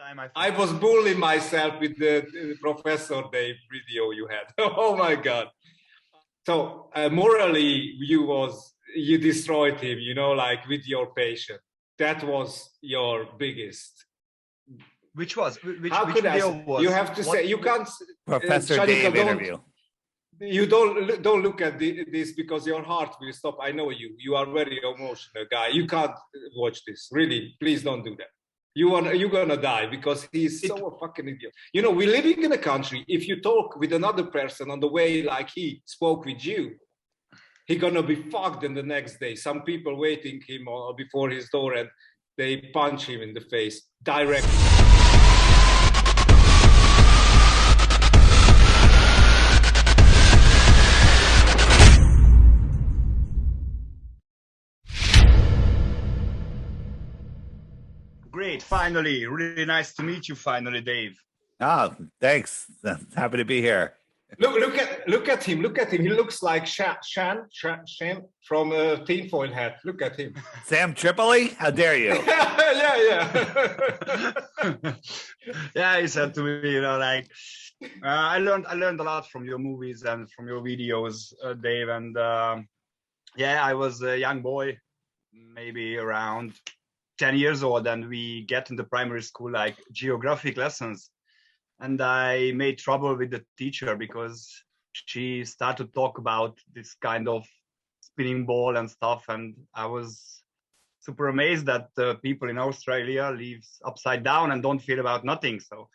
time I was bullying myself with the Professor Dave video you had. Oh my God. So morally, you destroyed him, like with your patient. That was your biggest. Which How could video was? You have to say, you can't. Professor Dave interview. You don't look at this because your heart will stop. I know you. You are very emotional guy. You can't watch this. Really, please don't do that. You're gonna die because he's so a fucking idiot. We're living in a country. If you talk with another person on the way like he spoke with you, he's gonna be fucked in the next day. Some people waiting him before his door and they punch him in the face directly. Great, finally. Really nice to meet you finally, Dave. Oh, thanks. Happy to be here. Look at him. Look at him. He looks like Shan from Tinfoil Hat. Look at him. Sam Tripoli? How dare you? Yeah. Yeah, he said to me, I learned a lot from your movies and from your videos, Dave. And I was a young boy, maybe around 10 years old, and we get into primary school like geographic lessons. And I made trouble with the teacher because she started to talk about this kind of spinning ball and stuff. And I was super amazed that people in Australia live upside down and don't feel about nothing. So,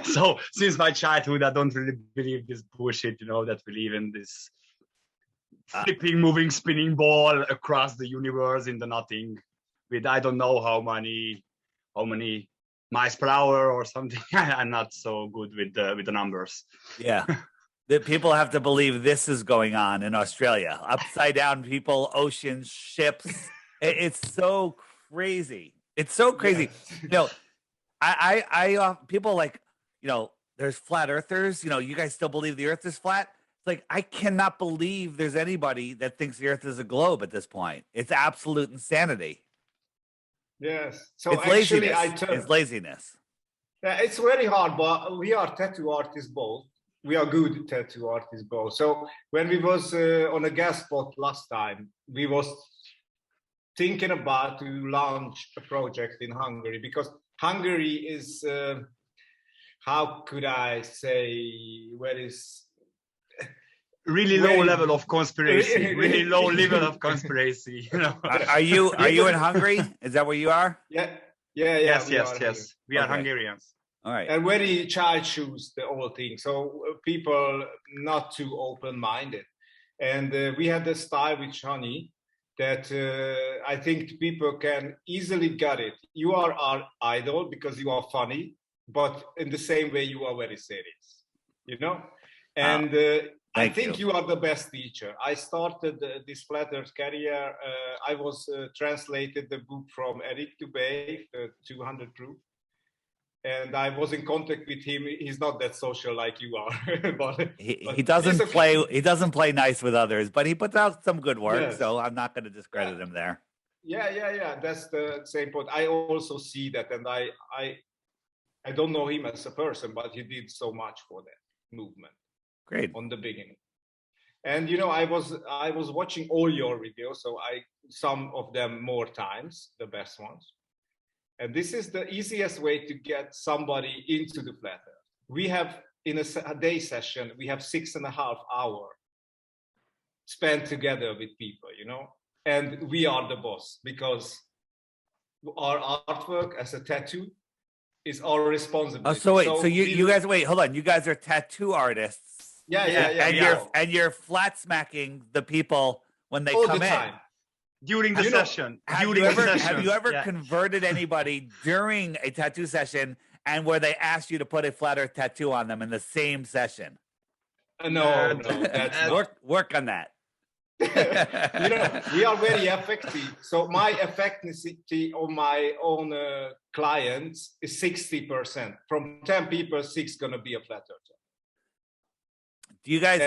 so since my childhood, I don't really believe this bullshit, that we live in this flipping, moving, spinning ball across the universe in the nothing with I don't know how many miles per hour or something. I'm not so good with the numbers. Yeah. The people have to believe this is going on in Australia. Upside down people, oceans, ships. It's so crazy. It's so crazy. Yes. I people like, there's flat earthers. You guys still believe the earth is flat? It's like, I cannot believe there's anybody that thinks the earth is a globe at this point. It's absolute insanity. Yes. So it's actually, laziness. It's laziness. Yeah, it's very hard, but we are tattoo artists both. We are good tattoo artists both. So when we was on a guest spot last time, we was thinking about to launch a project in Hungary because Hungary is, how could I say, where is really low level of conspiracy. Really low level of conspiracy. Are you in Hungary? Is that where you are? Yeah. Yes. We are Hungarians. All right. And very child choose the whole thing. So people not too open-minded. And we have the style with Shani that I think people can easily get it. You are our idol because you are funny, but in the same way you are very serious, And I think you are the best teacher. I started this flat earth career. I was translated the book from Eric to Bay, 200 Proof. And I was in contact with him. He's not that social like you are, but he doesn't play. He doesn't play nice with others, but he puts out some good work. Yes. So I'm not going to discredit him there. Yeah. That's the same point. I also see that, and I don't know him as a person, but he did so much for that movement. Great. On the beginning. And I was watching all your videos, so some of them more times, the best ones. And this is the easiest way to get somebody into the flat earth. We have in a day session, we have 6.5 hours spent together with people, and we are the boss because our artwork as a tattoo is our responsibility. Oh, so you guys, wait, hold on. You guys are tattoo artists. Yeah. And you're flat smacking the people when they come in. During the session. Have you ever converted anybody during a tattoo session and where they asked you to put a flat earth tattoo on them in the same session? No. That's work on that. We are very effective. So my effectiveness on my own clients is 60%. From 10 people, 6 gonna be a flat earther. Do you guys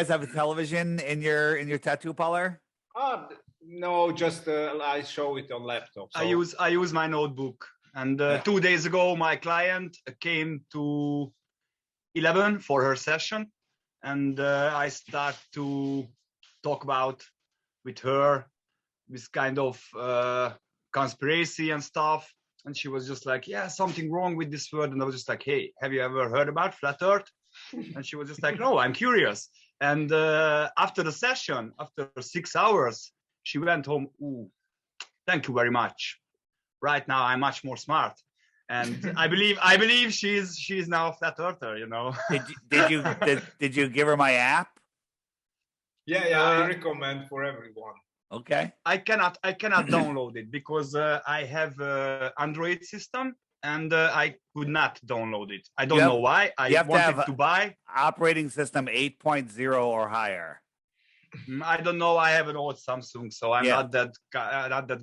have a television in your tattoo parlor? No, just I show it on laptop. So. I use my notebook And 2 days ago, my client came to 11 for her session, and I start to talk about with her this kind of conspiracy and stuff. And she was just like, yeah, something wrong with this word. And I was just like, hey, have you ever heard about flat earth? And she was just like, no, I'm curious. And after the session, after 6 hours, she went home. Ooh, thank you very much. Right now, I'm much more smart. And I believe she's now a flat earther, you know. Did you give her my app? Yeah, I recommend for everyone. Okay. I cannot download it because I have an Android system and I could not download it. I don't know why. I wanted to buy operating system 8.0 or higher. I don't know. I have an old Samsung, so I'm not that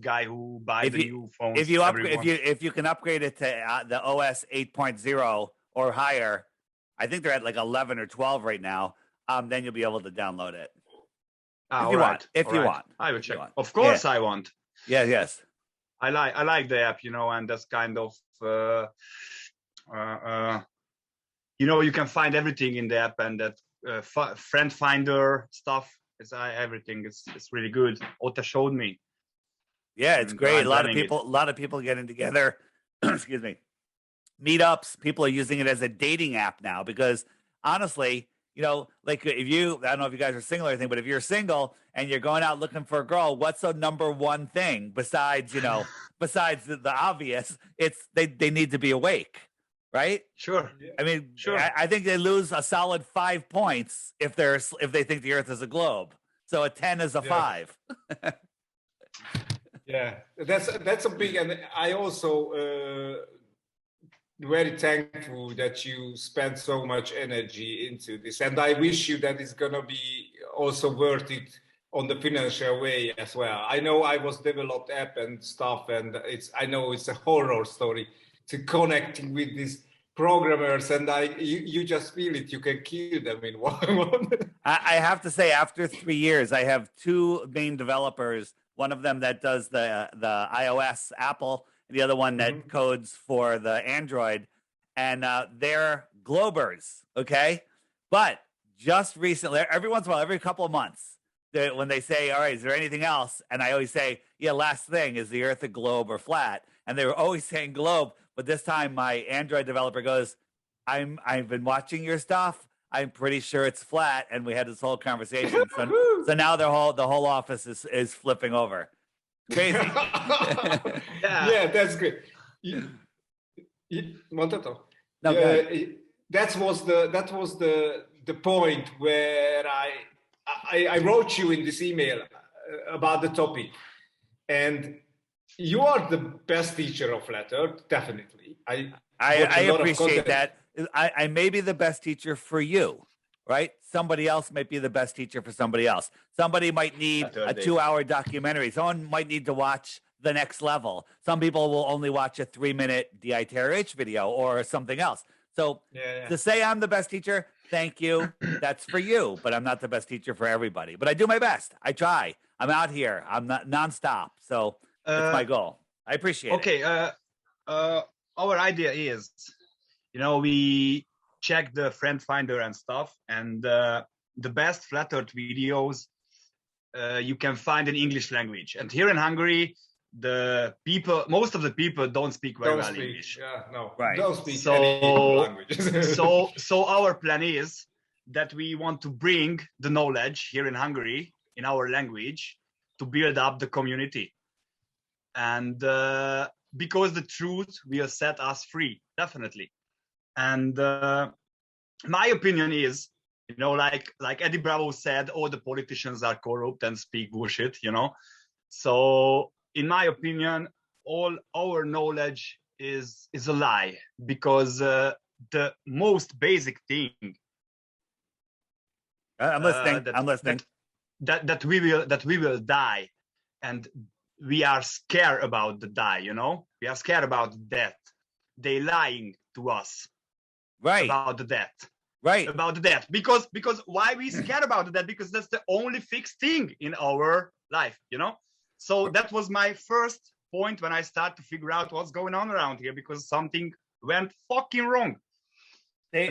guy who buys the new phones. If you can upgrade it to the OS 8.0 or higher, I think they're at like 11 or 12 right now. Then you'll be able to download it. If you want, I will check. Of course, I want. Yeah, yes. I like the app, you know, and that's kind of you know, you can find everything in the app, and that friend finder stuff. It's everything. It's really good. Otto showed me. Yeah, it's great. A lot of people getting together. Excuse me. Meetups. People are using it as a dating app now because honestly, you know, like I don't know if you guys are single or anything, but if you're single and you're going out looking for a girl, what's the number one thing besides the obvious? It's they need to be awake, right? Sure. I mean, sure. I think they lose a solid 5 points if they think the Earth is a globe. So a 10 is a 5. Yeah, that's a big, and I also very thankful that you spend so much energy into this, and I wish you that it's gonna be also worth it on the financial way as well. I know I was developed app and stuff, and I know it's a horror story to connecting with these programmers, and you just feel it. You can kill them in one. I have to say, after 3 years, I have 2 main developers. One of them that does the iOS Apple, and the other one that codes for the Android, and they're Globers, okay? But just recently, every once in a while, every couple of months, when they say, all right, is there anything else? And I always say, yeah, last thing, is the Earth a globe or flat? And they were always saying globe, but this time my Android developer goes, I've been watching your stuff. I'm pretty sure it's flat, and we had this whole conversation. So now the whole office is flipping over. Crazy. Yeah, that's great. No, that was the point where I wrote you in this email about the topic, and you are the best teacher of flat earth, definitely. I appreciate that. I may be the best teacher for you, right? Somebody else might be the best teacher for somebody else. Somebody might need a 2-hour documentary. Someone might need to watch The Next Level. Some people will only watch a 3-minute DITRH video or something else. So to say I'm the best teacher, thank you. That's for you, but I'm not the best teacher for everybody. But I do my best. I try. I'm out here. I'm not nonstop. So it's my goal. I appreciate it. Okay. Our idea is, you know, we check the friend finder and stuff, and the best flat earth videos you can find in English language. And here in Hungary, most of the people don't speak very well English. Yeah, no, right. Don't speak any language. so our plan is that we want to bring the knowledge here in Hungary in our language to build up the community. And because the truth will set us free, definitely. And my opinion is, you know, like Eddie Bravo said, all the politicians are corrupt and speak bullshit, you know. So in my opinion, all our knowledge is a lie, because the most basic thing I'm listening. That we will die, and we are scared about the die, you know. We are scared about death. They lying to us. Right. About the death. Right. About the death. Because why we scared about the death? Because that's the only fixed thing in our life, you know? So that was my first point when I start to figure out what's going on around here, because something went fucking wrong. They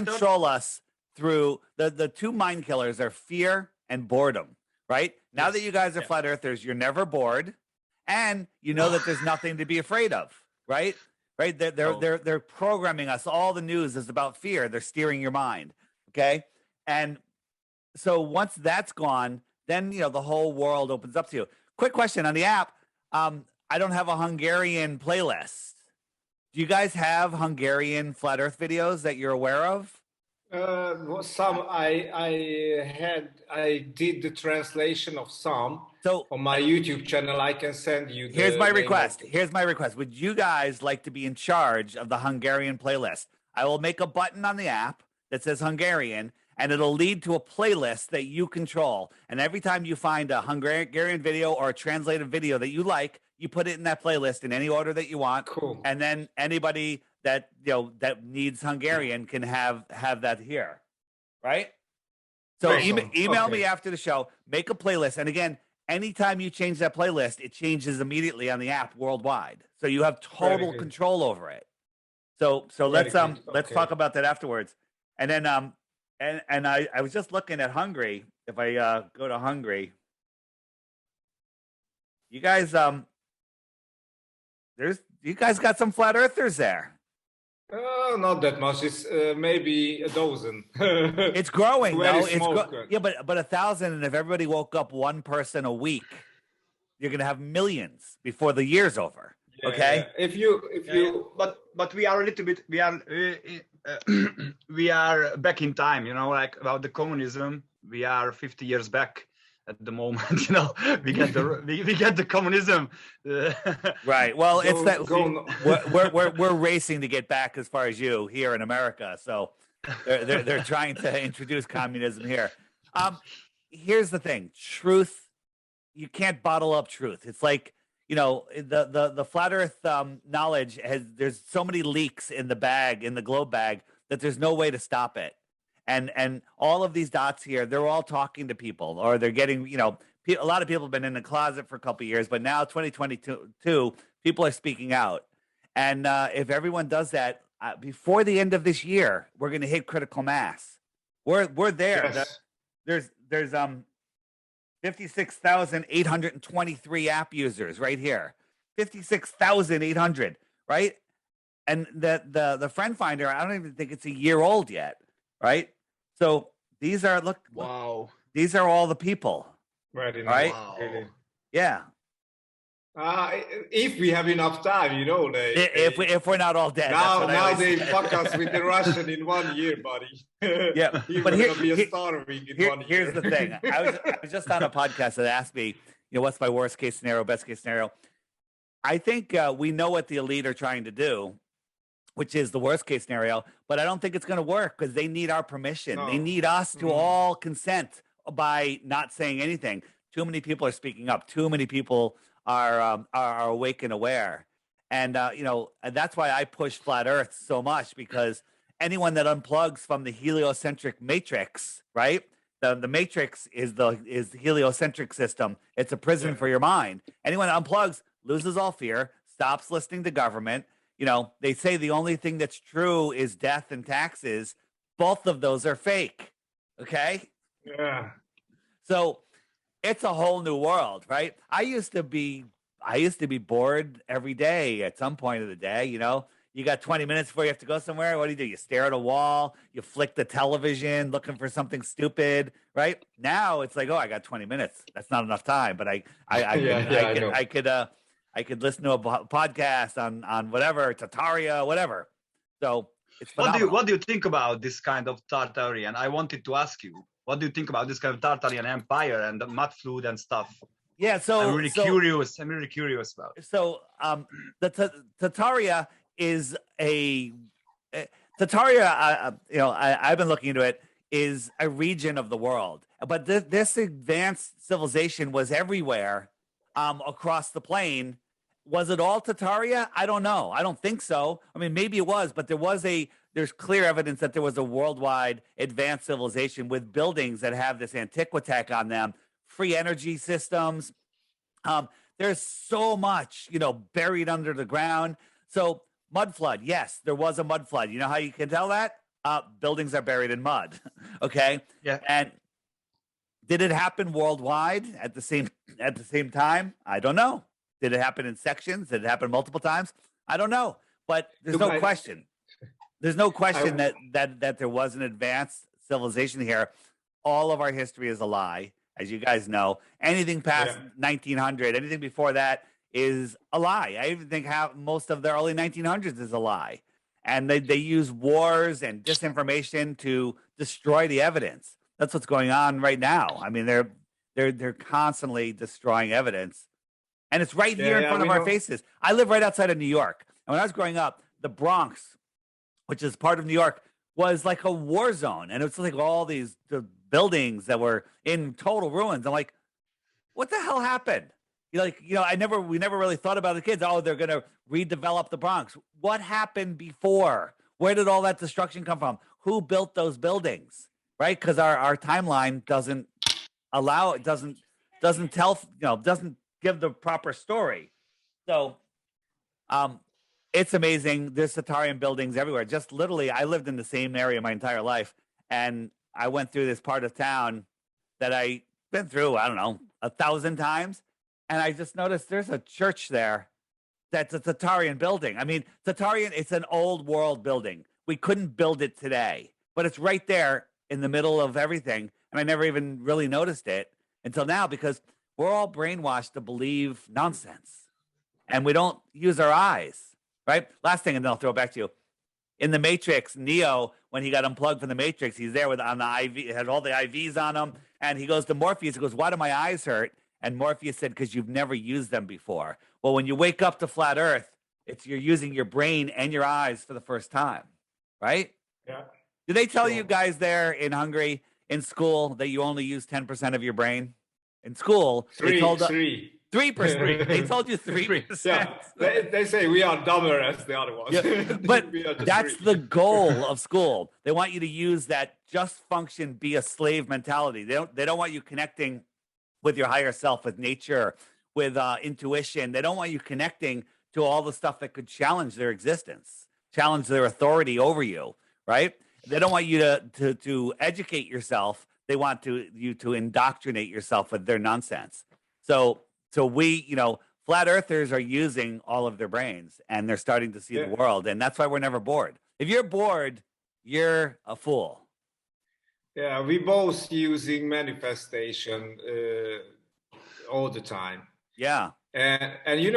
control us through the two mind killers are fear and boredom, right? Now that you guys are flat earthers, you're never bored, and you know that there's nothing to be afraid of, right? Right? They're programming us. All the news is about fear. They're steering your mind, okay? And so once that's gone, then the whole world opens up to you. Quick question on the app. I don't have a Hungarian playlist. Do you guys have Hungarian flat Earth videos that you're aware of? Some I did the translation of some. So on my YouTube channel, I can send you. Here's my request. Here's my request. Would you guys like to be in charge of the Hungarian playlist? I will make a button on the app that says Hungarian, and it'll lead to a playlist that you control. And every time you find a Hungarian video or a translated video that you like, you put it in that playlist in any order that you want. Cool. And then anybody that that needs Hungarian can have that here, right? So email me after the show, make a playlist, and again, anytime you change that playlist, it changes immediately on the app worldwide. So you have total control over it. So let's talk about that afterwards. And then and I was just looking at Hungary. If I go to Hungary, you guys you guys got some flat earthers there. Not that much. It's maybe a dozen. It's growing, though. Yeah, but 1,000, and if everybody woke up one person a week, you're gonna have millions before the year's over. Yeah, okay. If you, but we are a little bit. We are back in time. Like about the communism. We are 50 years back at the moment. We get the communism. Right. Well, it's that we're racing to get back as far as you here in America. So they're trying to introduce communism here. Here's the thing: truth. You can't bottle up truth. It's like the flat Earth knowledge there's so many leaks in the globe bag that there's no way to stop it. And all of these dots here, they're all talking to people, or they're getting, a lot of people have been in the closet for a couple of years, but now 2022, people are speaking out. And if everyone does that before the end of this year, we're going to hit critical mass. We're there. Yes. There's 56,823 app users right here. 56,800, right? And the friend finder, I don't even think it's a year old yet, right? So these are wow. These are all the people, right? Wow. Yeah. If we have enough time, if we're not all dead. Now they fuck us with the Russian in 1 year, buddy. Yeah, but here's the thing. I was just on a podcast that asked me, what's my worst case scenario, best case scenario. I think we know what the elite are trying to do, which is the worst case scenario, but I don't think it's going to work because they need our permission. No. They need us to all consent by not saying anything. Too many people are speaking up. Too many people are awake and aware. And, that's why I push flat Earth so much, because anyone that unplugs from the heliocentric matrix, right? The matrix is the heliocentric system. It's a prison for your mind. Anyone that unplugs loses all fear, stops listening to government. They say the only thing that's true is death and taxes. Both of those are fake. Okay? Yeah. So it's a whole new world, right? I used to be bored every day at some point of the day. You got 20 minutes before you have to go somewhere. What do? You stare at a wall, you flick the television looking for something stupid, right? Now it's like, oh, I got 20 minutes. That's not enough time, but I could listen to a podcast on whatever, Tataria, whatever. So it's phenomenal. What do you think about this kind of Tartarian? I wanted to ask you, what do you think about this kind of Tartarian empire and the mud flood and stuff? Yeah, so I'm really curious about it. So the Tataria is Tataria. I've been looking into it. Is a region of the world, but this advanced civilization was everywhere across the plane. Was it all Tataria? I don't know. I don't think so. I mean, maybe it was, but there's clear evidence that there was a worldwide advanced civilization with buildings that have this antiquitech on them, free energy systems. There's so much, buried under the ground. So mud flood, yes, there was a mud flood. You know how you can tell that? Buildings are buried in mud. Okay. Yeah. And did it happen worldwide at the same time? I don't know. Did it happen in sections? Did it happen multiple times? I don't know. But there's no question. There's no question that there was an advanced civilization here. All of our history is a lie, as you guys know. Anything past 1900, anything before that is a lie. I even think most of the early 1900s is a lie. And they use wars and disinformation to destroy the evidence. That's what's going on right now. I mean, they're constantly destroying evidence, and it's right here in front of our faces. I live right outside of New York, and when I was growing up, the Bronx, which is part of New York, was like a war zone, and it's like all the buildings that were in total ruins. I'm like, what the hell happened? We never really thought about the kids. Oh, they're going to redevelop the Bronx. What happened before? Where did all that destruction come from? Who built those buildings? Right? Because our timeline doesn't allow it, doesn't tell, doesn't give the proper story. So it's amazing. There's Tatarian buildings everywhere. Just literally, I lived in the same area my entire life. And I went through this part of town that I've been through, I don't know, 1,000 times. And I just noticed there's a church there that's a Tatarian building. I mean, Tatarian, it's an old world building. We couldn't build it today, but it's right there in the middle of everything. And I never even really noticed it until now, because we're all brainwashed to believe nonsense and we don't use our eyes, right? Last thing, and then I'll throw it back to you. In the Matrix, Neo, when he got unplugged from the Matrix, he's there on the IV, had all the IVs on him. And he goes to Morpheus, he goes, why do my eyes hurt? And Morpheus said, because you've never used them before. Well, when you wake up to flat Earth, you're using your brain and your eyes for the first time, right? Yeah. Did they tell you guys there in Hungary in school that you only use 10% of your brain? In school, they told 3%. They told you 3%. Yeah, they say we are dumber as the other ones. Yeah, but that's the goal of school. They want you to use that just function, be a slave mentality. They don't want you connecting with your higher self, with nature, with intuition. They don't want you connecting to all the stuff that could challenge their existence, challenge their authority over you, right? They don't want you to educate yourself. They want you to indoctrinate yourself with their nonsense. So we, flat earthers are using all of their brains, and they're starting to see the world. And that's why we're never bored. If you're bored, you're a fool. Yeah, we both using manifestation all the time. Yeah. And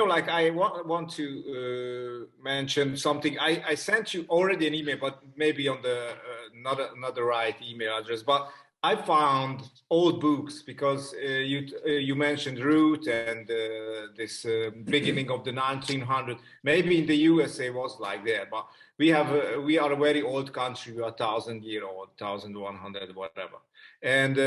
like I want to mention something. I sent you already an email, but maybe on the not the right email address. But I found old books because you mentioned Root and this beginning of the 1900s. Maybe in the USA was like that, but we are a very old country. We are 1,000-year-old, 1,100, whatever. And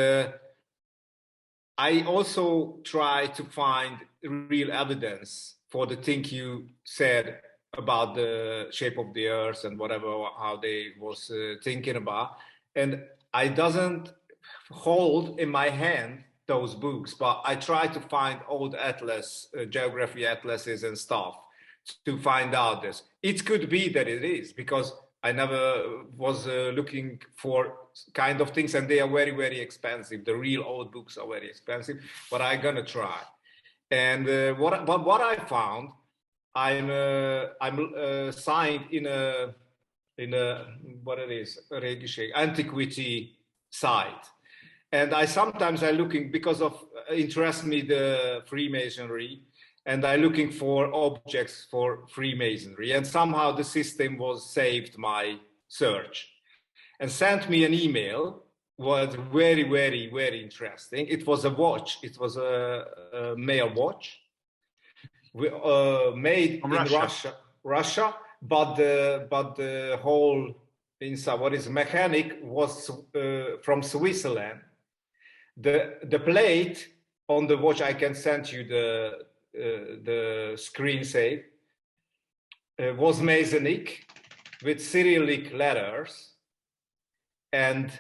I also try to find real evidence for the thing you said about the shape of the earth and whatever, how they was thinking about. And I doesn't hold in my hand those books, but I try to find old geography atlases and stuff to find out this. It could be that it is, because I never was looking for kind of things, and they are very, very expensive. The real old books are very expensive, but I'm gonna try. And what I found, I'm signed in a what it is, antiquity site, and I sometimes I'm looking because of interest me the Freemasonry. And I'm looking for objects for Freemasonry. And somehow the system was saved my search and sent me an email. Was very, very, very interesting. It was a watch. It was a male watch made From in Russia. But the whole inside, what is mechanic, was from Switzerland. The plate on the watch, I can send you the screen save, was Masonic with Cyrillic letters, and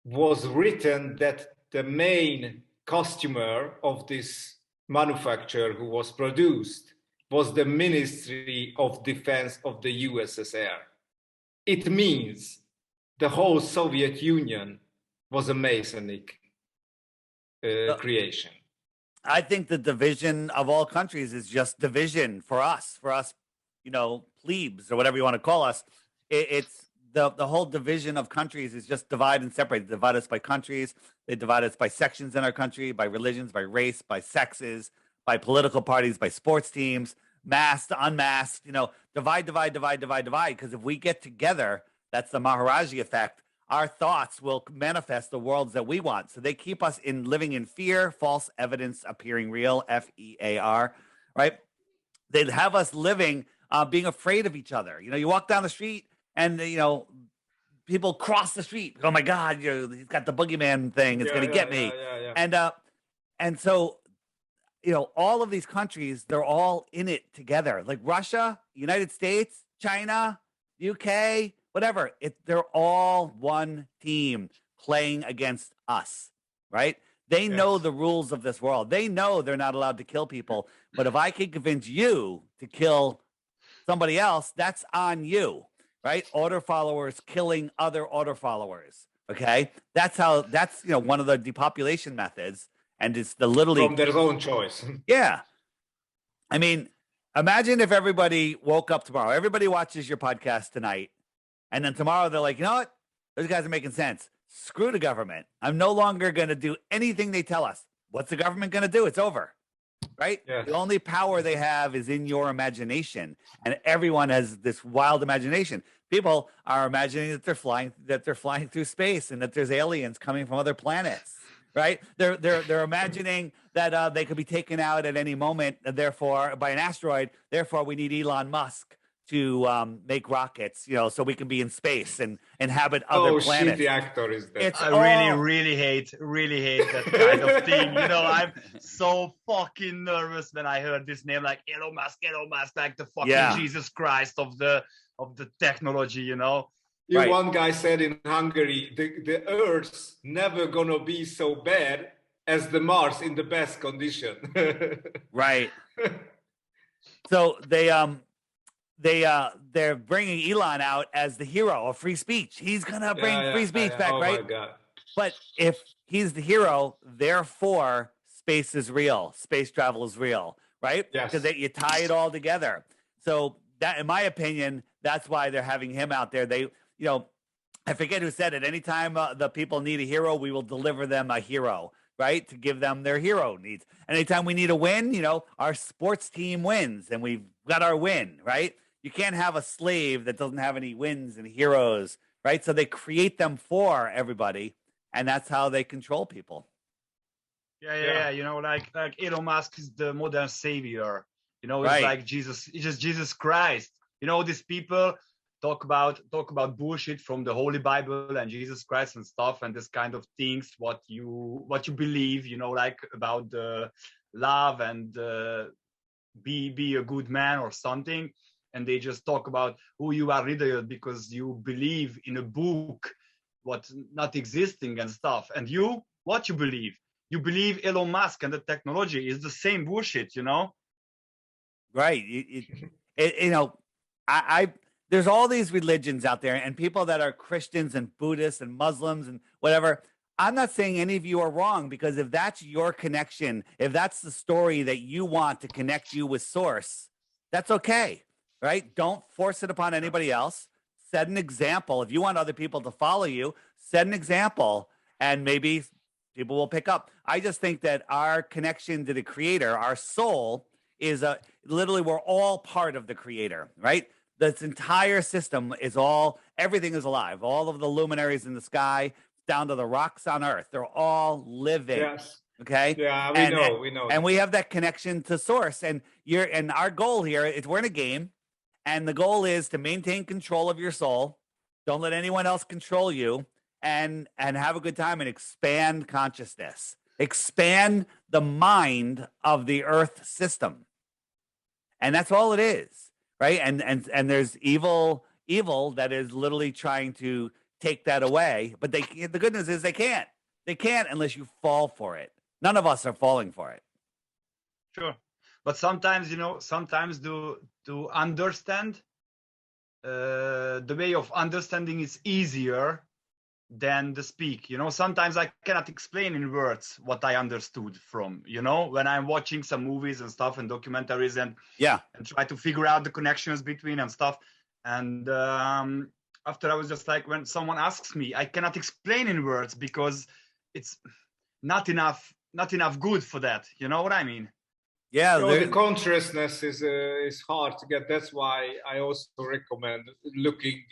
was written that the main customer of this manufactured, who was produced, was the Ministry of Defense of the USSR. It means the whole Soviet Union was a Masonic creation. I think the division of all countries is just division for us, plebes or whatever you want to call us. It's the whole division of countries is just divide and separate. They divide us by countries. They divide us by sections in our country, by religions, by race, by sexes, by political parties, by sports teams, masked, unmasked, divide, divide, divide, divide, divide. Because if we get together, that's the Maharaji effect. Our thoughts will manifest the worlds that we want. So they keep us living in fear, false evidence appearing real, FEAR, right? They have us living, being afraid of each other. You walk down the street and, people cross the street. Oh my God, he's got the boogeyman thing. It's going to get me. And so, all of these countries, they're all in it together. Like Russia, United States, China, UK, whatever. They're all one team playing against us, right? They know the rules of this world. They know they're not allowed to kill people. But if I can convince you to kill somebody else, that's on you, right? Order followers killing other order followers. Okay, that's one of the depopulation methods, and it's literally from their own choice. Yeah, I mean, imagine if everybody woke up tomorrow. Everybody watches your podcast tonight, and then tomorrow they're like, you know what? Those guys are making sense. Screw the government. I'm no longer going to do anything they tell us. What's the government going to do? It's over, right? Yes. The only power they have is in your imagination, and everyone has this wild imagination. People are imagining that they're flying through space, and that there's aliens coming from other planets. Right? They're imagining that they could be taken out at any moment, therefore by an asteroid. Therefore, we need Elon Musk to make rockets, so we can be in space and inhabit other planets. Shit, the actor is there. I really hate that kind of thing. I'm so fucking nervous when I heard this name, like Elon Musk, like the fucking Jesus Christ of the technology. Right. One guy said in Hungary, the Earth's never gonna be so bad as the Mars in the best condition. Right. So they're bringing Elon out as the hero of free speech. He's gonna bring free speech back, right? Oh my God. But if he's the hero, therefore space is real, space travel is real, right? Yes. Because you tie it all together. So that, in my opinion, that's why they're having him out there. I forget who said it. Anytime the people need a hero, we will deliver them a hero, right? To give them their hero needs. Anytime we need a win, our sports team wins and we've got our win, right? You can't have a slave that doesn't have any wins and heroes, right? So they create them for everybody, and that's how they control people. Yeah. Like Elon Musk is the modern savior. It's like Jesus, it's just Jesus Christ. These people talk about bullshit from the Holy Bible and Jesus Christ and stuff and this kind of things, what you believe, like about the love and be a good man or something, and they just talk about who you are really because you believe in a book what not existing and stuff. And what you believe Elon Musk and the technology is the same bullshit, Right. There's all these religions out there and people that are Christians and Buddhists and Muslims and whatever. I'm not saying any of you are wrong, because if that's your connection, if that's the story that you want to connect you with source, that's okay, right? Don't force it upon anybody else. Set an example. If you want other people to follow you, set an example and maybe people will pick up. I just think that our connection to the creator, our soul, is literally we're all part of the creator, right? This entire system is everything is alive. All of the luminaries in the sky, down to the rocks on Earth, they're all living. Yes. Okay. Yeah, we know. And we have that connection to source. And our goal here is we're in a game, and the goal is to maintain control of your soul. Don't let anyone else control you, and have a good time and expand consciousness. Expand the mind of the Earth system. And that's all it is. Right. And there's evil that is literally trying to take that away. But the good news is they can't unless you fall for it. None of us are falling for it. sure. But sometimes, sometimes to understand, the way of understanding is easier than the speak. Sometimes I cannot explain in words what I understood from, when I'm watching some movies and stuff and documentaries and try to figure out the connections between and stuff. And after I was just like, when someone asks me, I cannot explain in words because it's not enough good for that. You know what I mean? Yeah, the consciousness is hard to get. That's why I also recommend looking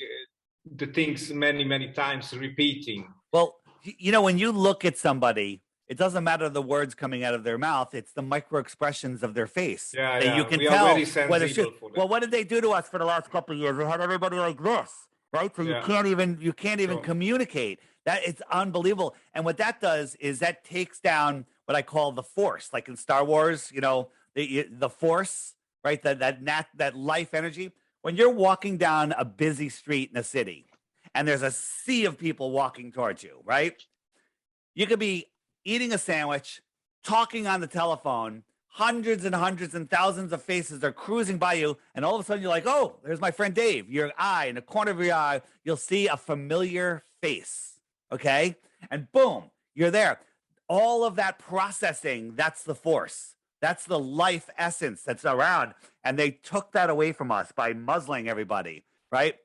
the things many times, repeating. Well, when you look at somebody, it doesn't matter the words coming out of their mouth; it's the micro expressions of their face that you can tell whether. Well, what did they do to us for the last couple of years? They had everybody like this, right? So you can't even communicate. That it's unbelievable. And what that does is that takes down what I call the force, like in Star Wars, the force, right? That life energy. When you're walking down a busy street in a city and there's a sea of people walking towards you, right? You could be eating a sandwich, talking on the telephone, hundreds and hundreds and thousands of faces are cruising by you, and all of a sudden you're like, oh, there's my friend Dave. Your eye, in the corner of your eye, you'll see a familiar face, okay? And boom, you're there. All of that processing, that's the force. That's the life essence that's around. And they took that away from us by muzzling everybody, right?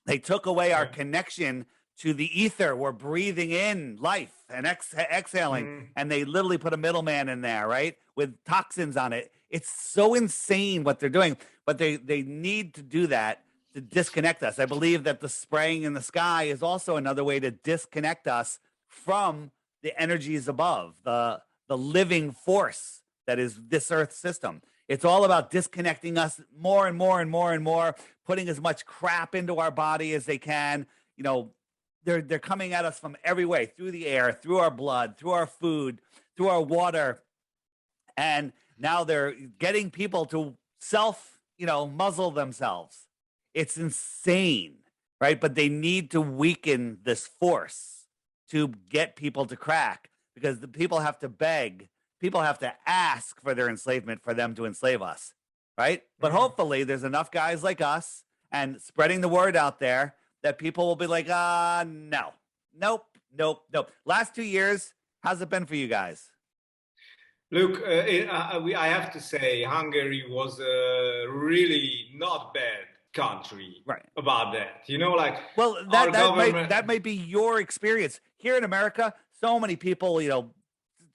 They took away our connection to the ether. We're breathing in life and exhaling. And they literally put a middleman in there, right? With toxins on it. It's so insane what they're doing. But they need to do that to disconnect us. I believe that the spraying in the sky is also another way to disconnect us from the energies above, the living force that is this Earth system. It's all about disconnecting us more and more and more and more, putting as much crap into our body as they can. They're coming at us from every way, through the air, through our blood, through our food, through our water. And now they're getting people to muzzle themselves. It's insane, right? But they need to weaken this force to get people to crack, because the people have to beg. People have to ask for their enslavement for them to enslave us, right? But hopefully there's enough guys like us and spreading the word out there that people will be like, no, nope. Last 2 years, how's it been for you guys? Look, I have to say, Hungary was a really not bad country about that. Well, that might be your experience. Here in America, so many people,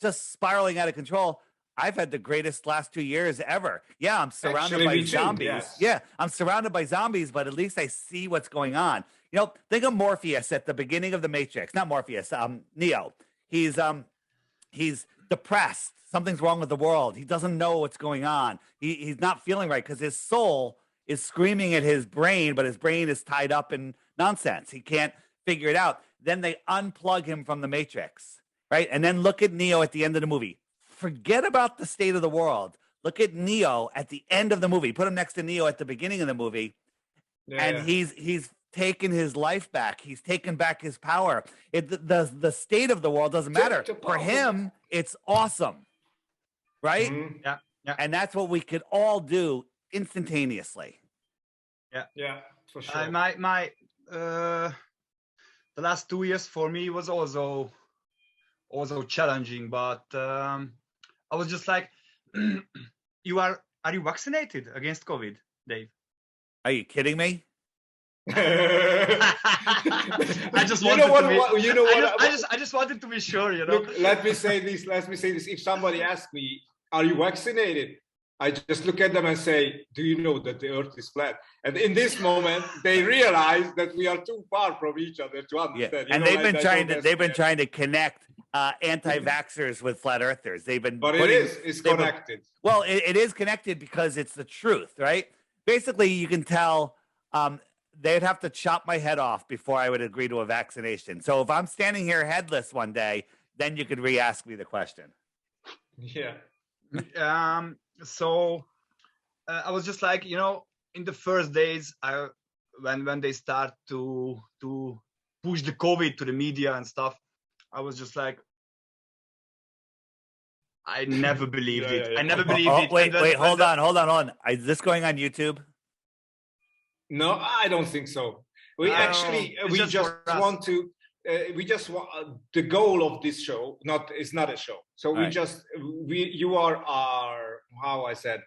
just spiraling out of control. I've had the greatest last 2 years ever. Yeah, I'm surrounded by zombies. Yes. Yeah, I'm surrounded by zombies, but at least I see what's going on. Think of Morpheus at the beginning of the Matrix. Not Morpheus, Neo. He's depressed. Something's wrong with the world. He doesn't know what's going on. He's not feeling right because his soul is screaming at his brain, but his brain is tied up in nonsense. He can't figure it out. Then they unplug him from the Matrix. Right? And then look at Neo at the end of the movie. Forget about the state of the world. Look at Neo at the end of the movie. Put him next to Neo at the beginning of the movie. And he's taken his life back. He's taken back his power. The state of the world doesn't matter. For him, it's awesome. Right? Yeah. And that's what we could all do instantaneously. Yeah, for sure. The last 2 years for me was also challenging, but I was just like, are you vaccinated against COVID, Dave? Are you kidding me? I just wanted I just wanted to be sure, Look, let me say this. If somebody asks me, are you vaccinated? I just look at them and say, do you know that the earth is flat? And in this moment, they realize that we are too far from each other to understand. Yeah. And they've been trying to connect anti-vaxxers with flat earthers. It's connected. Well, it is connected because it's the truth, right? Basically, you can tell they'd have to chop my head off before I would agree to a vaccination. So if I'm standing here headless one day, then you could re-ask me the question. Yeah. So I was just like, in the first days, when they start to push the COVID to the media and stuff, I was just like, I never believed it. Yeah. I never believed it. Wait, hold on. Is this going on YouTube? No, I don't think so. We just want to. The goal of this show is not a show. So you are our, how I said,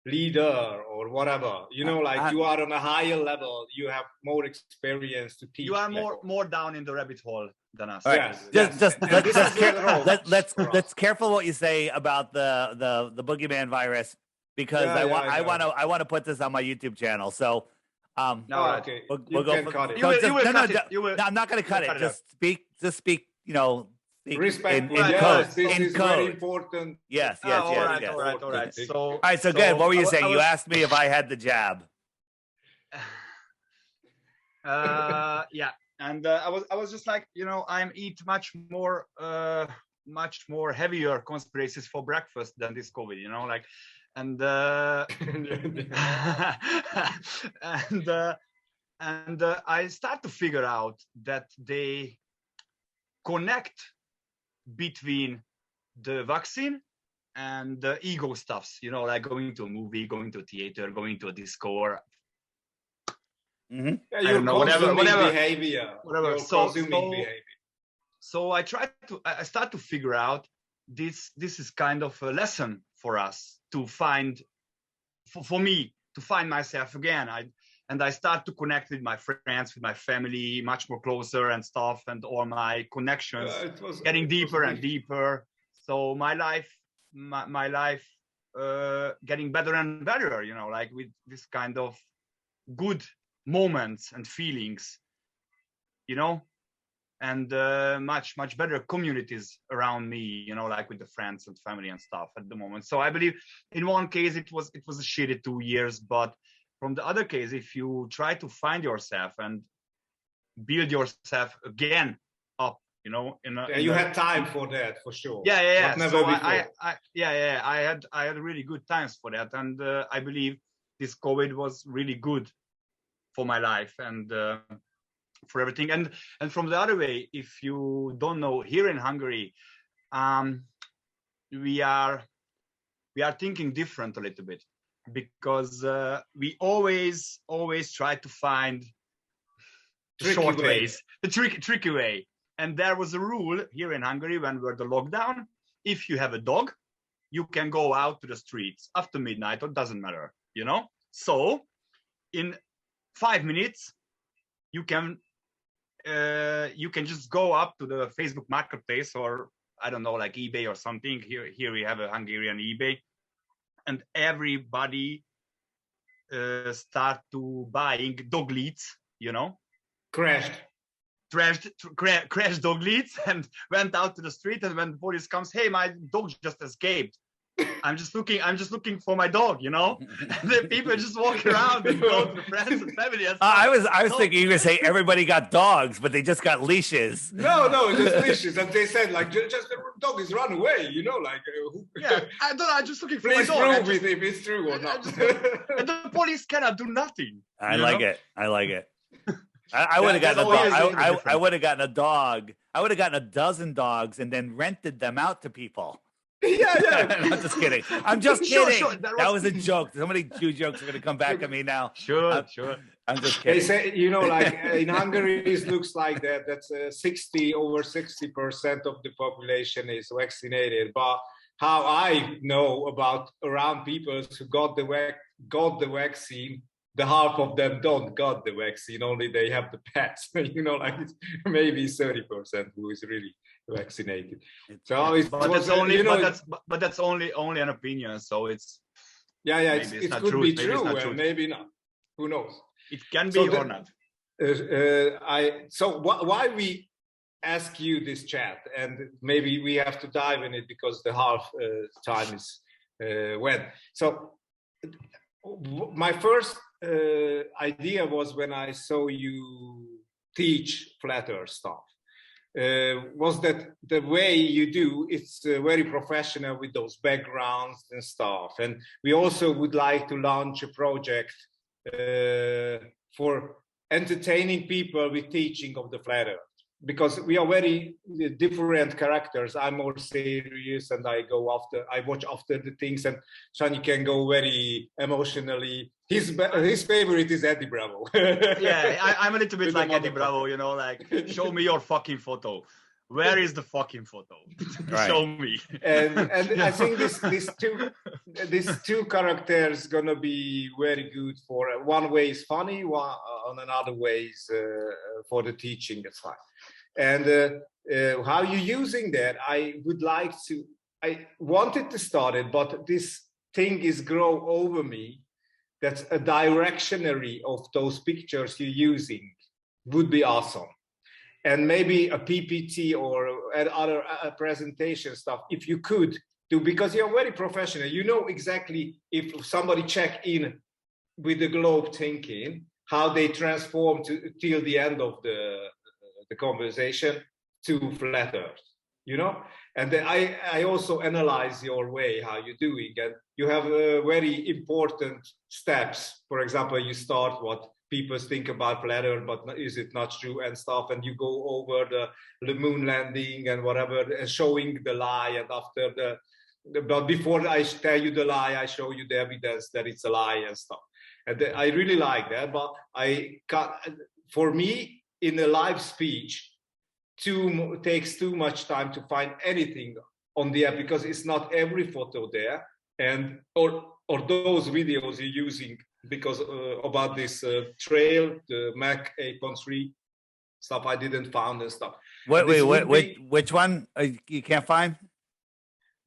leader or whatever. You are on a higher level. You have more experience to teach. You are more down in the rabbit hole than us. Right. Let's careful what you say about the boogeyman virus, because I want to put this on my YouTube channel. So. Okay. We'll go. Cut it. No, I'm not going to cut it. Just speak. Speak respect in code. This is very important. Yes. All right. So good. What were you saying? You asked me if I had the jab. Yeah, and I was just like, I'm eat much more heavier conspiracies for breakfast than this COVID. And and I start to figure out that they connect between the vaccine and the ego stuffs, like going to a movie, going to a theater, going to a disco, or yeah, whatever behavior. So I start to figure out this is kind of a lesson for us to find, for me to find myself again. I start to connect with my friends, with my family, much more closer and stuff, and all my connections getting deeper and deeper. So my life getting better and better, like with this kind of good moments and feelings, and much better communities around me, like with the friends and family and stuff at the moment. So I believe in one case it was a shitty 2 years, but from the other case, if you try to find yourself and build yourself again up, you had time for that, for sure. Yeah. Never so before. I had really good times for that, and I believe this COVID was really good for my life and for everything. And from the other way, if you don't know, here in Hungary, we are thinking different a little bit, because we always try to find short ways, the tricky way. And there was a rule here in Hungary when we were the lockdown: if you have a dog, you can go out to the streets after midnight, or doesn't matter, So in 5 minutes, you can just go up to the Facebook Marketplace, or I don't know, like eBay or something. Here we have a Hungarian eBay, and everybody start to buying dog leads, crashed dog leads, and went out to the street. And when the police comes, hey, my dog just escaped. I'm just looking for my dog, And then people just walk around and go to friends and family. And I was thinking you were going to say everybody got dogs, but they just got leashes. No, just leashes. And they said, like, just the dog is run away, Yeah, I don't know. I'm just looking for my dog. Please prove if it's true or not. And the police cannot do nothing. I like it. I would have gotten a dog. I would have gotten a dog. I would have gotten a dozen dogs and then rented them out to people. Yeah. I'm just kidding. Sure. That was a joke. So many Jew jokes are going to come back at me now. Sure. I'm just kidding. They say, like in Hungary, it looks like that. That's over 60% of the population is vaccinated. But how I know about around people who got the vaccine, the half of them don't got the vaccine. Only they have the pets. Like it's maybe 30% who is really vaccinated. So that's only an opinion. So it's it could be true and maybe not. Who knows? It can be or not. Why we ask you this chat, and maybe we have to dive in it because the half time is went. So my first idea was when I saw you teach flat earth stuff. Was that the way you do? It's very professional with those backgrounds and stuff. And we also would like to launch a project for entertaining people with teaching of the flat earth. because we are very different characters. I'm more serious and I watch after the things, and Shani can go very emotionally. His favorite is Eddie Bravo. Yeah, I'm a little bit like Eddie Bravo, you know, like, show me your fucking photo. Where is the fucking photo? Right. Show me. And I think these two characters gonna be very good for one way is funny, one on another way is for the teaching. That's fine. And how you using that? I wanted to start it, but this thing is grow over me. That's a directionary of those pictures you're using would be awesome. And maybe a PPT or other presentation stuff, if you could do, because you're very professional. You know exactly if somebody check in with the globe thinking, how they transform till the end of the conversation to flat earth, you know? And then I also analyze your way, how you're doing. And you have very important steps. For example, you start what people think about flat earth, but is it not true and stuff? And you go over the moon landing and whatever, and showing the lie. And after but before I tell you the lie, I show you the evidence that it's a lie and stuff. And I really like that. But for me, in a live speech, takes too much time to find anything on the app, because it's not every photo there, and or those videos you're using, because about this trail, the Mac 8.3 stuff I didn't find and stuff. Which one you can't find?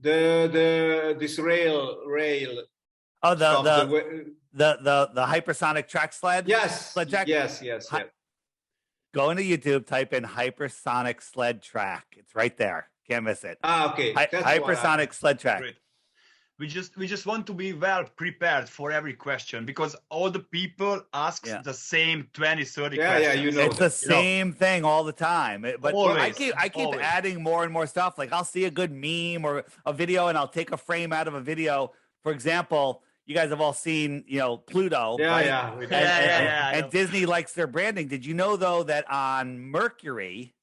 This rail. Oh, the hypersonic track sled. Yes. Sled track? Yes. Go into YouTube, type in hypersonic sled track. It's right there. Can't miss it. Okay. Hypersonic sled track. Great. We just want to be well prepared for every question, because all the people ask the same 20, 30 questions. Yeah, you know. It's the same thing all the time. But always, I keep adding more and more stuff. Like, I'll see a good meme or a video, and I'll take a frame out of a video. For example, you guys have all seen, Pluto. Yeah. And Disney likes their branding. Did you know, though, that on Mercury,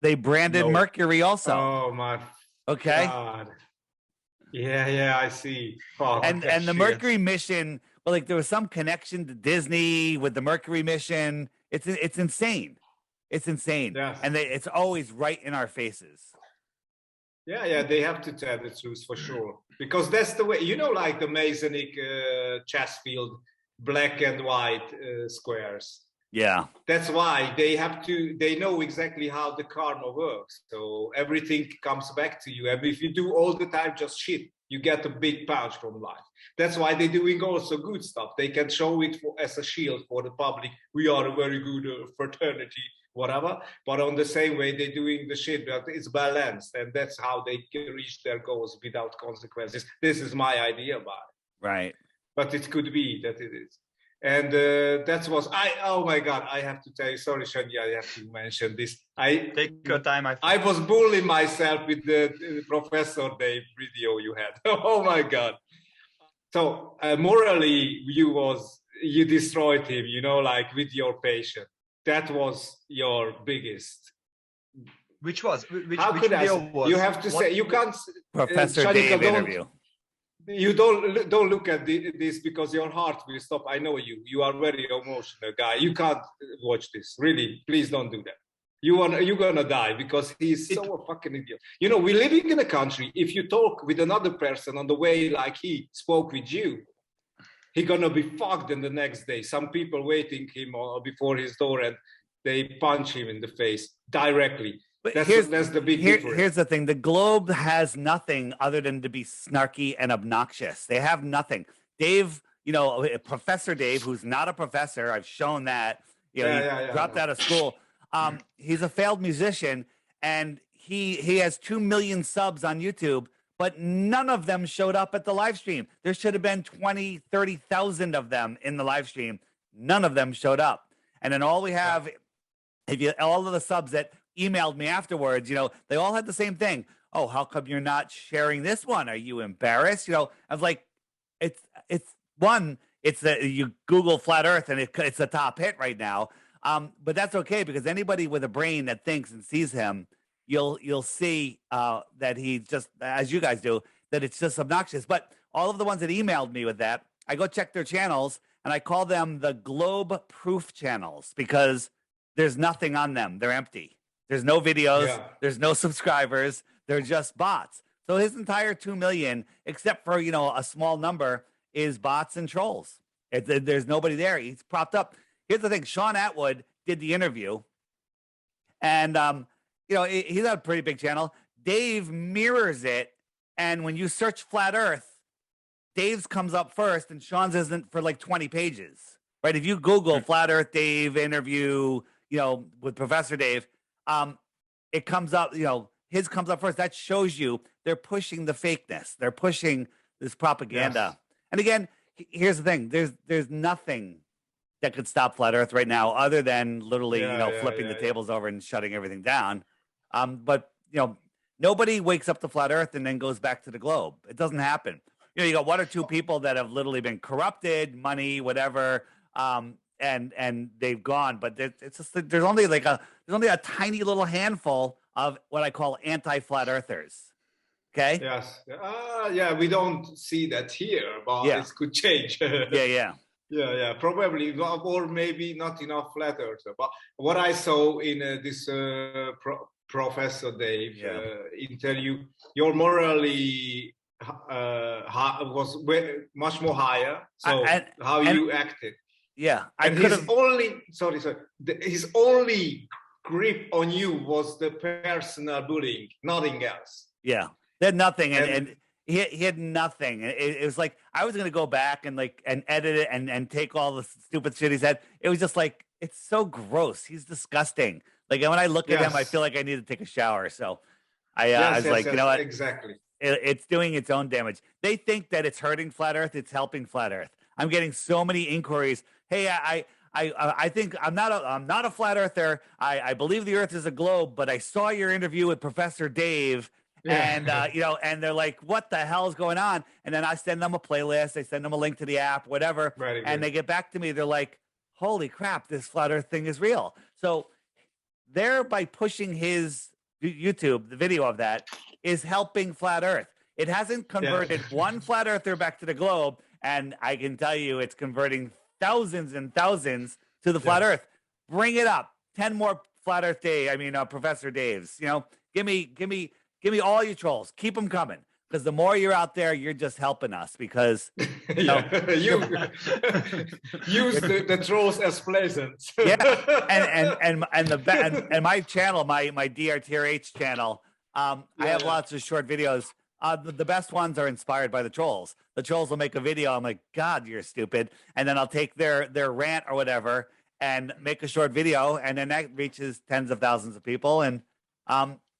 they branded Mercury also? Oh, my Okay. God. Yeah, I see. Oh, and the Mercury mission, well, like, there was some connection to Disney with the Mercury mission. It's insane. It's insane. Yes. And it's always right in our faces. Yeah, they have to tell the truth for sure, because that's the way, like the Masonic chess field, black and white squares. Yeah, that's why they know exactly how the karma works. So everything comes back to you. And if you do all the time just shit, you get a big punch from life. That's why they're doing also good stuff. They can show it as a shield for the public. We are a very good fraternity, whatever. But on the same way, they're doing the shit, but it's balanced. And that's how they can reach their goals without consequences. This is my idea about it. Right. But it could be that it is. And oh my God, I have to tell you, sorry, Shani, I have to mention this. Take your time. I was bullying myself with the Professor Dave video you had. Oh my God. So morally, you destroyed him, like with your patient. That was your biggest. Which was? Which video was? You have to say, you can't. Professor Dave interview. You don't look at this, because your heart will stop. I know you. You are very emotional guy. You can't watch this. Really, please don't do that. You're gonna die, because he's so a fucking idiot. We're living in a country. If you talk with another person on the way like he spoke with you, he's gonna be fucked in the next day. Some people waiting him before his door, and they punch him in the face directly. But that's the big difference. Here's the thing. The Globe has nothing other than to be snarky and obnoxious. They have nothing. Dave, Professor Dave, who's not a professor, I've shown that. He dropped out of school. He's a failed musician, and he has 2 million subs on YouTube, but none of them showed up at the live stream. There should have been 20, 30,000 of them in the live stream. None of them showed up. And then all we have, all of the subs that emailed me afterwards, they all had the same thing. Oh, how come you're not sharing this one? Are you embarrassed? I was like, it's that you Google flat earth and it's a top hit right now. But that's okay, because anybody with a brain that thinks and sees him, you'll see that he just, as you guys do, that it's just obnoxious. But all of the ones that emailed me with that, I go check their channels, and I call them the globe proof channels, because there's nothing on them. They're empty. There's no videos. There's no subscribers. They're just bots. So his entire 2 million, except for, a small number, is bots and trolls. There's nobody there. He's propped up. Here's the thing. Sean Atwood did the interview, and, he's got a pretty big channel. Dave mirrors it. And when you search Flat Earth, Dave's comes up first, and Sean's isn't for like 20 pages, right? If you Google Flat Earth Dave interview, with Professor Dave, it comes up, his comes up first. That shows you they're pushing the fakeness. They're pushing this propaganda. Yes. And again, here's the thing. There's nothing that could stop Flat Earth right now, other than literally, flipping the tables over and shutting everything down. But nobody wakes up to Flat Earth and then goes back to the globe. It doesn't happen. You got one or two people that have literally been corrupted, money, whatever, and they've gone. But it's just there's only a tiny little handful of what I call anti-Flat Earthers. Okay. Yes. We don't see that here, but it could change. Yeah. Probably, or maybe not enough Flat Earthers. But what I saw in this Professor Dave interview, your morally was much more higher. So how you acted? Yeah, his only grip on you was the personal bullying, nothing else. Yeah, they had nothing, and he had nothing. It was like I was going to go back and edit it and take all the stupid shit he said. It was just like, it's so gross. He's disgusting. Like, when I look at him, I feel like I need to take a shower. So I was like, you know what? Exactly. It's doing its own damage. They think that it's hurting Flat Earth. It's helping Flat Earth. I'm getting so many inquiries. Hey, I think I'm not a Flat Earther. I believe the Earth is a globe, but I saw your interview with Professor Dave. And and they're like, what the hell is going on? And then I send them a playlist, I send them a link to the app, whatever. Right, and they get back to me, they're like, holy crap, this Flat Earth thing is real. So by pushing his YouTube, the video of that is helping Flat Earth. It hasn't converted one Flat Earther back to the globe, and I can tell you it's converting thousands and thousands to the Flat Earth. Bring it up. 10 more Flat Earth Professor Daves. Give me all your trolls. Keep them coming, because the more you're out there, you're just helping us. Because use the trolls as pleasants. and my channel, my DRTRH channel, I have lots of short videos. The best ones are inspired by the trolls. The trolls will make a video. I'm like, God, you're stupid. And then I'll take their rant or whatever and make a short video, and then that reaches tens of thousands of people. And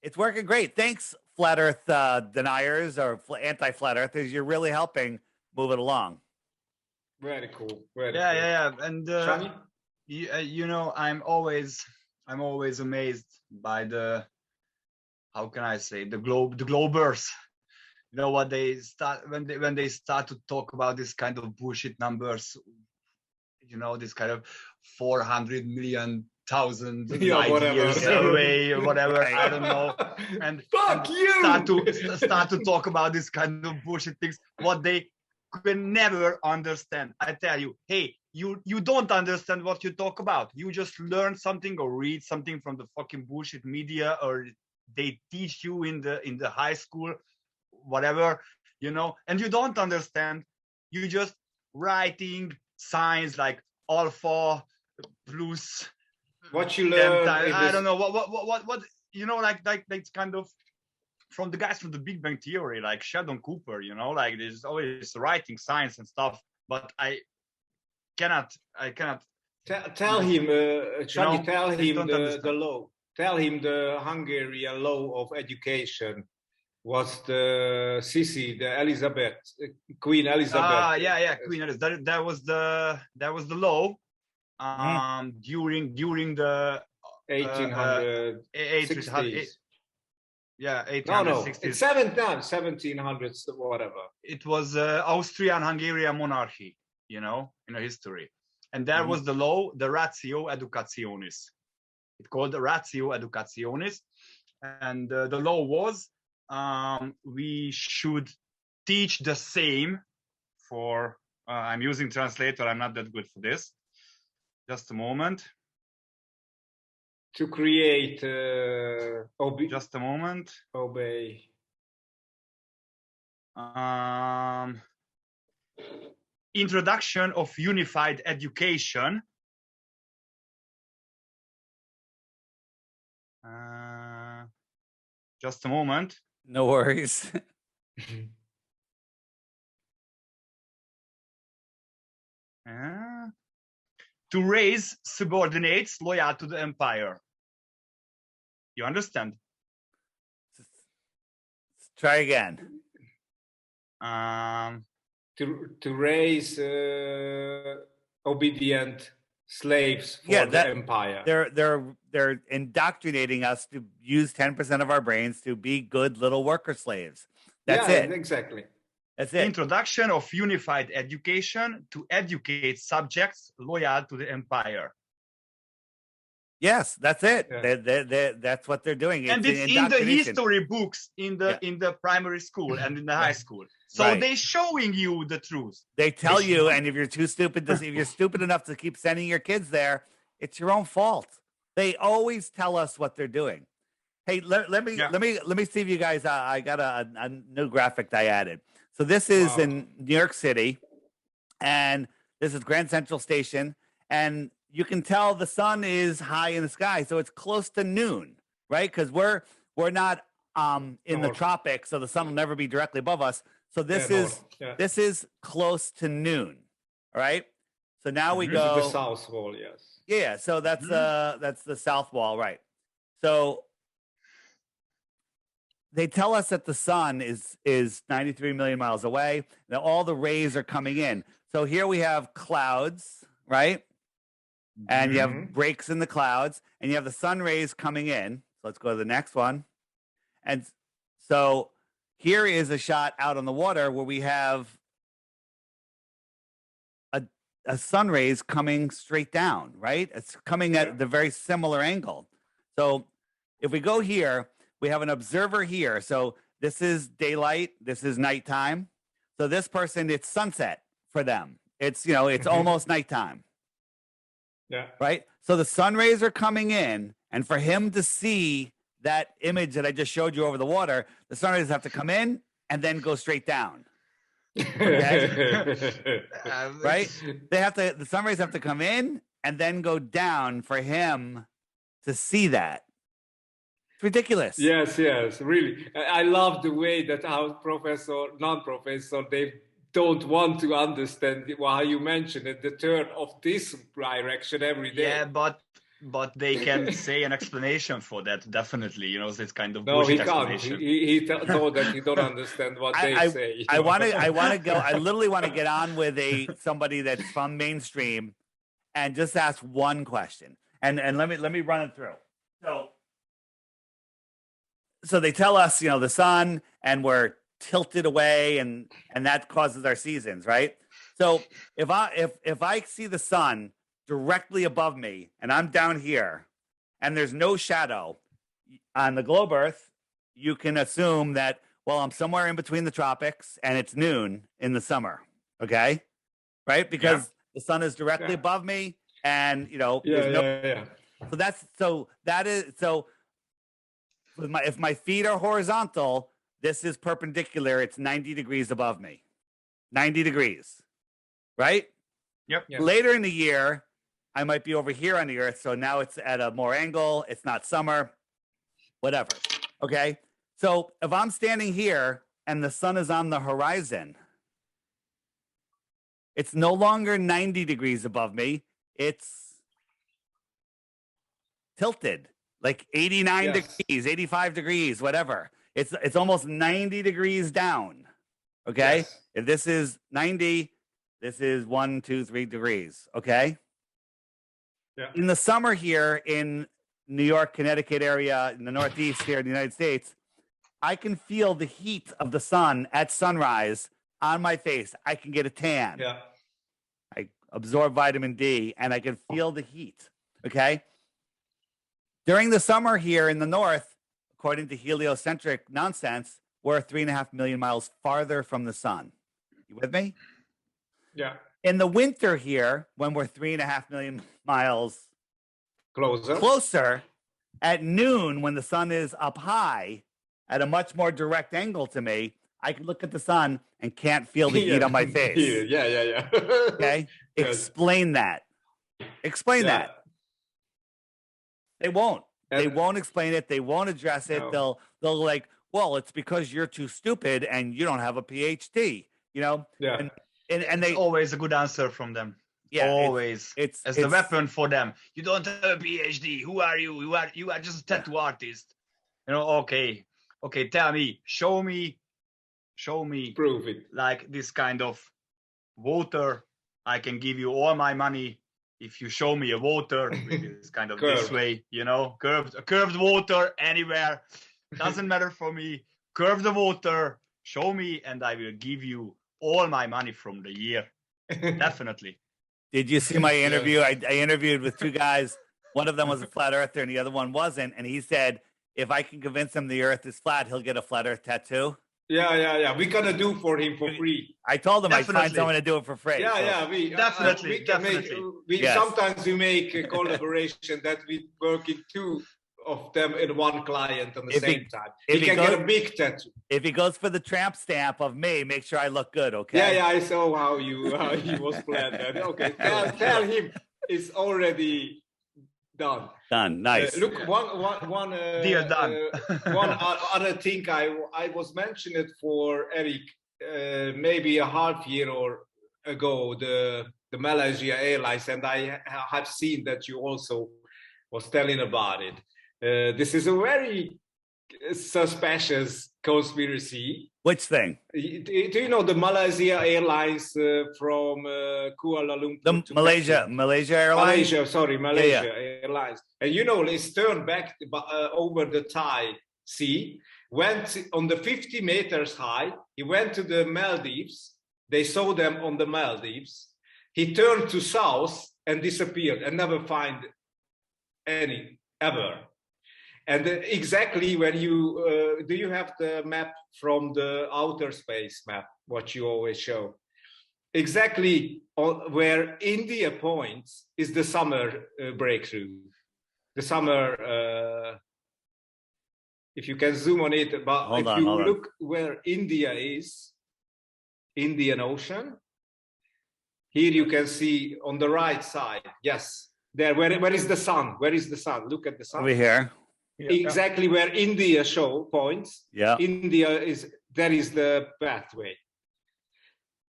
it's working great. Thanks, Flat Earth deniers or anti-Flat Earthers. You're really helping move it along. Very cool. And I'm always amazed by the, how can I say, the globers. What they start when they start to talk about this kind of bullshit numbers. This kind of 400 million. 1,000 years away or whatever, I don't know, and start to talk about this kind of bullshit things, what they can never understand. I tell you, hey, you don't understand what you talk about. You just learn something or read something from the fucking bullshit media, or they teach you in the high school, whatever, and you don't understand. You just writing signs like alpha plus. What you learn? I don't know what like it's kind of from the guys from the Big Bang Theory, like Sheldon Cooper. Like there's always writing science and stuff, but I cannot tell him. Shall tell him the law? Tell him the Hungarian law of education was the Sisi, the Elizabeth, Queen Elizabeth. Queen Elizabeth. That was the law. During the 1860s. 1860s. It's 1700s, whatever. It was Austrian-Hungarian monarchy, in history. And there was the law, the ratio educationis. It's called the ratio educationis. And the law was we should teach the same for, I'm using translator, I'm not that good for this. Just a moment. To create, just a moment. Obey. Introduction of unified education. Just a moment. No worries. To raise subordinates loyal to the empire. You understand? Try again. To raise obedient slaves for the empire. They're indoctrinating us to use 10% of our brains to be good little worker slaves. That's it. Exactly. That's it. Introduction of unified education to educate subjects loyal to the empire. Yes, that's it. Yeah. That's what they're doing. And it's in the history books in the primary school and in the high school. So they're showing you the truth. They tell you, and if you're too stupid if you're stupid enough to keep sending your kids there, it's your own fault. They always tell us what they're doing. Hey, let me see if you guys. I got a new graphic that I added. So this is in New York City, and this is Grand Central Station, and you can tell the sun is high in the sky, so it's close to noon, right? Because we're not in the tropics, so the sun will never be directly above us. So this is close to noon, all right? So now we go the south wall, yes. Yeah, so that's the south wall, right? So they tell us that the sun is 93 million miles away. Now all the rays are coming in. So here we have clouds, right? And you have breaks in the clouds, and you have the sun rays coming in. So let's go to the next one. And so here is a shot out on the water where we have a sun rays coming straight down, right? It's coming at the very similar angle. So if we go here, we have an observer here. So this is daylight. This is nighttime. So this person, it's sunset for them. It's, it's almost nighttime. Yeah. Right. So the sun rays are coming in, and for him to see that image that I just showed you over the water, the sun rays have to come in and then go straight down. Okay. Right? The sun rays have to come in and then go down for him to see that. It's ridiculous. Yes, really. I love the way that our non-professor, they don't want to understand how you mentioned it, the turn of this direction every day. Yeah, but they can say an explanation for that, definitely. It's kind of bullshit explanation. He told that you don't understand what they say. I want to go. I literally want to get on with somebody that's from mainstream and just ask one question. And let me run it through. So they tell us, the sun, and we're tilted away, and that causes our seasons, right? So if I see the sun directly above me and I'm down here and there's no shadow on the globe Earth, you can assume that, well, I'm somewhere in between the tropics and it's noon in the summer. Okay. Right. Because the sun is directly above me, and So if my feet are horizontal, this is perpendicular. It's 90 degrees above me. 90 degrees. Right? Yep. Later in the year, I might be over here on the Earth, so now it's at a more angle. It's not summer, whatever. Okay? So if I'm standing here and the sun is on the horizon, it's no longer 90 degrees above me. It's tilted, like 89 degrees, 85 degrees, whatever. It's almost 90 degrees down. Okay? Yes. If this is 90, this is 1, 2, 3 degrees. Okay? Yeah. In the summer here in New York, Connecticut area, in the Northeast here in the United States, I can feel the heat of the sun at sunrise on my face. I can get a tan. Yeah. absorb vitamin D, and I can feel the heat. Okay. During the summer here in the north, according to heliocentric nonsense, we're 3.5 million miles farther from the sun. You with me? Yeah. In the winter here, when we're 3.5 million miles closer at noon, when the sun is up high at a much more direct angle to me, I can look at the sun and can't feel the heat on my face. Yeah. Okay? Yes. Explain that. Explain that. They won't. They won't explain it. They won't address it. No. They'll like, well, it's because you're too stupid and you don't have a PhD, you know? Yeah. And they always a good answer from them. Yeah, always. It's the weapon for them. You don't have a PhD. Who are you? You are just a tattoo artist. You know, okay, tell me, show me, prove it. Like this kind of water. I can give you all my money if you show me a water which is kind of this way, you know, curved water anywhere. Doesn't matter for me. Curve the water, show me, and I will give you all my money from the year. Definitely. Did you see my interview? I interviewed with two guys. One of them was a flat earther and the other one wasn't. And he said, if I can convince him the earth is flat, he'll get a flat earth tattoo. Yeah. We're going to do for him for free. I told him I'd find someone to do it for free. Yeah. We definitely. Sometimes we make a collaboration that we work in two of them in one client at the same time. He can get a big tattoo. If he goes for the tramp stamp of me, make sure I look good, okay? Yeah. I saw how he was planned that. Okay, tell him it's already done. Done. Nice. Look, one deal done. One other thing I was mentioned for Eric maybe a half year ago, the Malaysia Airlines, and I have seen that you also was telling about it. This is a very suspicious conspiracy. Which thing? Do you know the Malaysia Airlines from Kuala Lumpur to Malaysia Airlines? Malaysia Airlines. And you know, it's turned back over the Thai Sea, went on the 50 meters high. He went to the Maldives. They saw them on the Maldives. He turned to south and disappeared and never find any ever. And exactly when you do you have the map from the outer space map, what you always show? Exactly where India points is the summer breakthrough. The summer, if you can zoom on it, but if you look where India is, Indian Ocean, here you can see on the right side, yes, there, where is the sun? Where is the sun? Look at the sun. Over here. Exactly where India points. Yeah. India there is the pathway.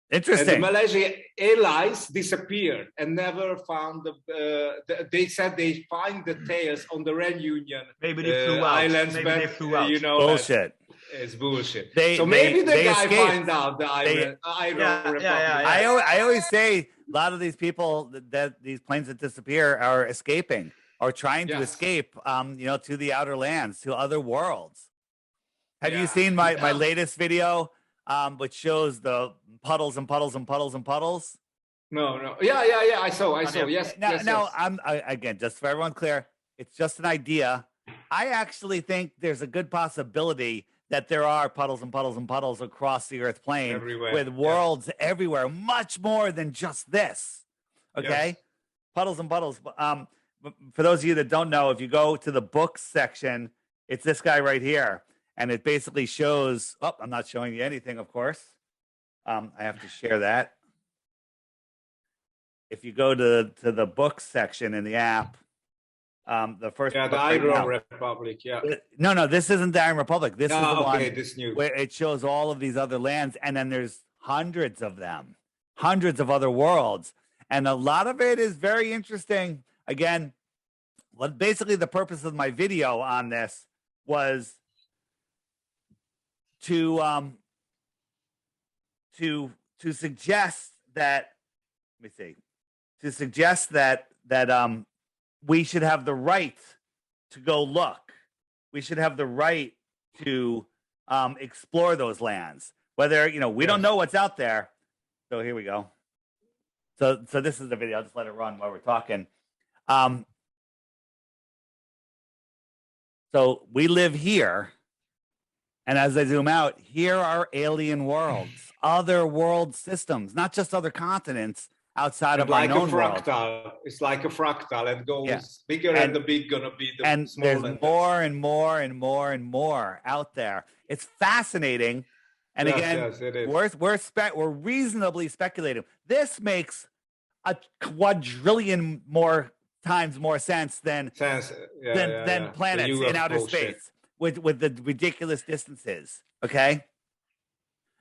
Interesting. And the Malaysia Airlines disappeared and never found they said they find the tails on the Reunion Islands. Maybe they flew out. You know, bullshit. It's bullshit. Maybe the guy escaped. Find out the Iron Republic. I always say a lot of these people that these planes that disappear are escaping or trying to escape, to the outer lands, to other worlds. Have you seen my latest video, which shows the puddles and puddles and puddles and puddles? No. Yeah. I saw. Yes. Now, I'm again, just for everyone clear, it's just an idea. I actually think there's a good possibility that there are puddles and puddles and puddles across the Earth plane everywhere, with worlds everywhere, much more than just this. Okay, puddles and puddles. For those of you that don't know, if you go to the books section, it's this guy right here, and it basically shows. Oh, I'm not showing you anything, of course. I have to share that. If you go to the books section in the app, the first the Iron Republic. Yeah. No, this isn't the Iron Republic. This is the one this new where it shows all of these other lands, and then there's hundreds of them, hundreds of other worlds, and a lot of it is very interesting. Again, basically the purpose of my video on this was to suggest that we should have the right to go look. We should have the right to explore those lands. Whether we don't know what's out there. So here we go. So this is the video. I'll just let it run while we're talking. So we live here, and as I zoom out, here are alien worlds, other world systems, not just other continents outside of our known world. It's like a fractal, and goes bigger, and the big gonna be the and small. There's more and more and more and more out there. It's fascinating. And again, we're reasonably speculative. This makes a quadrillion more times more sense than planets in outer space with the ridiculous distances. Okay,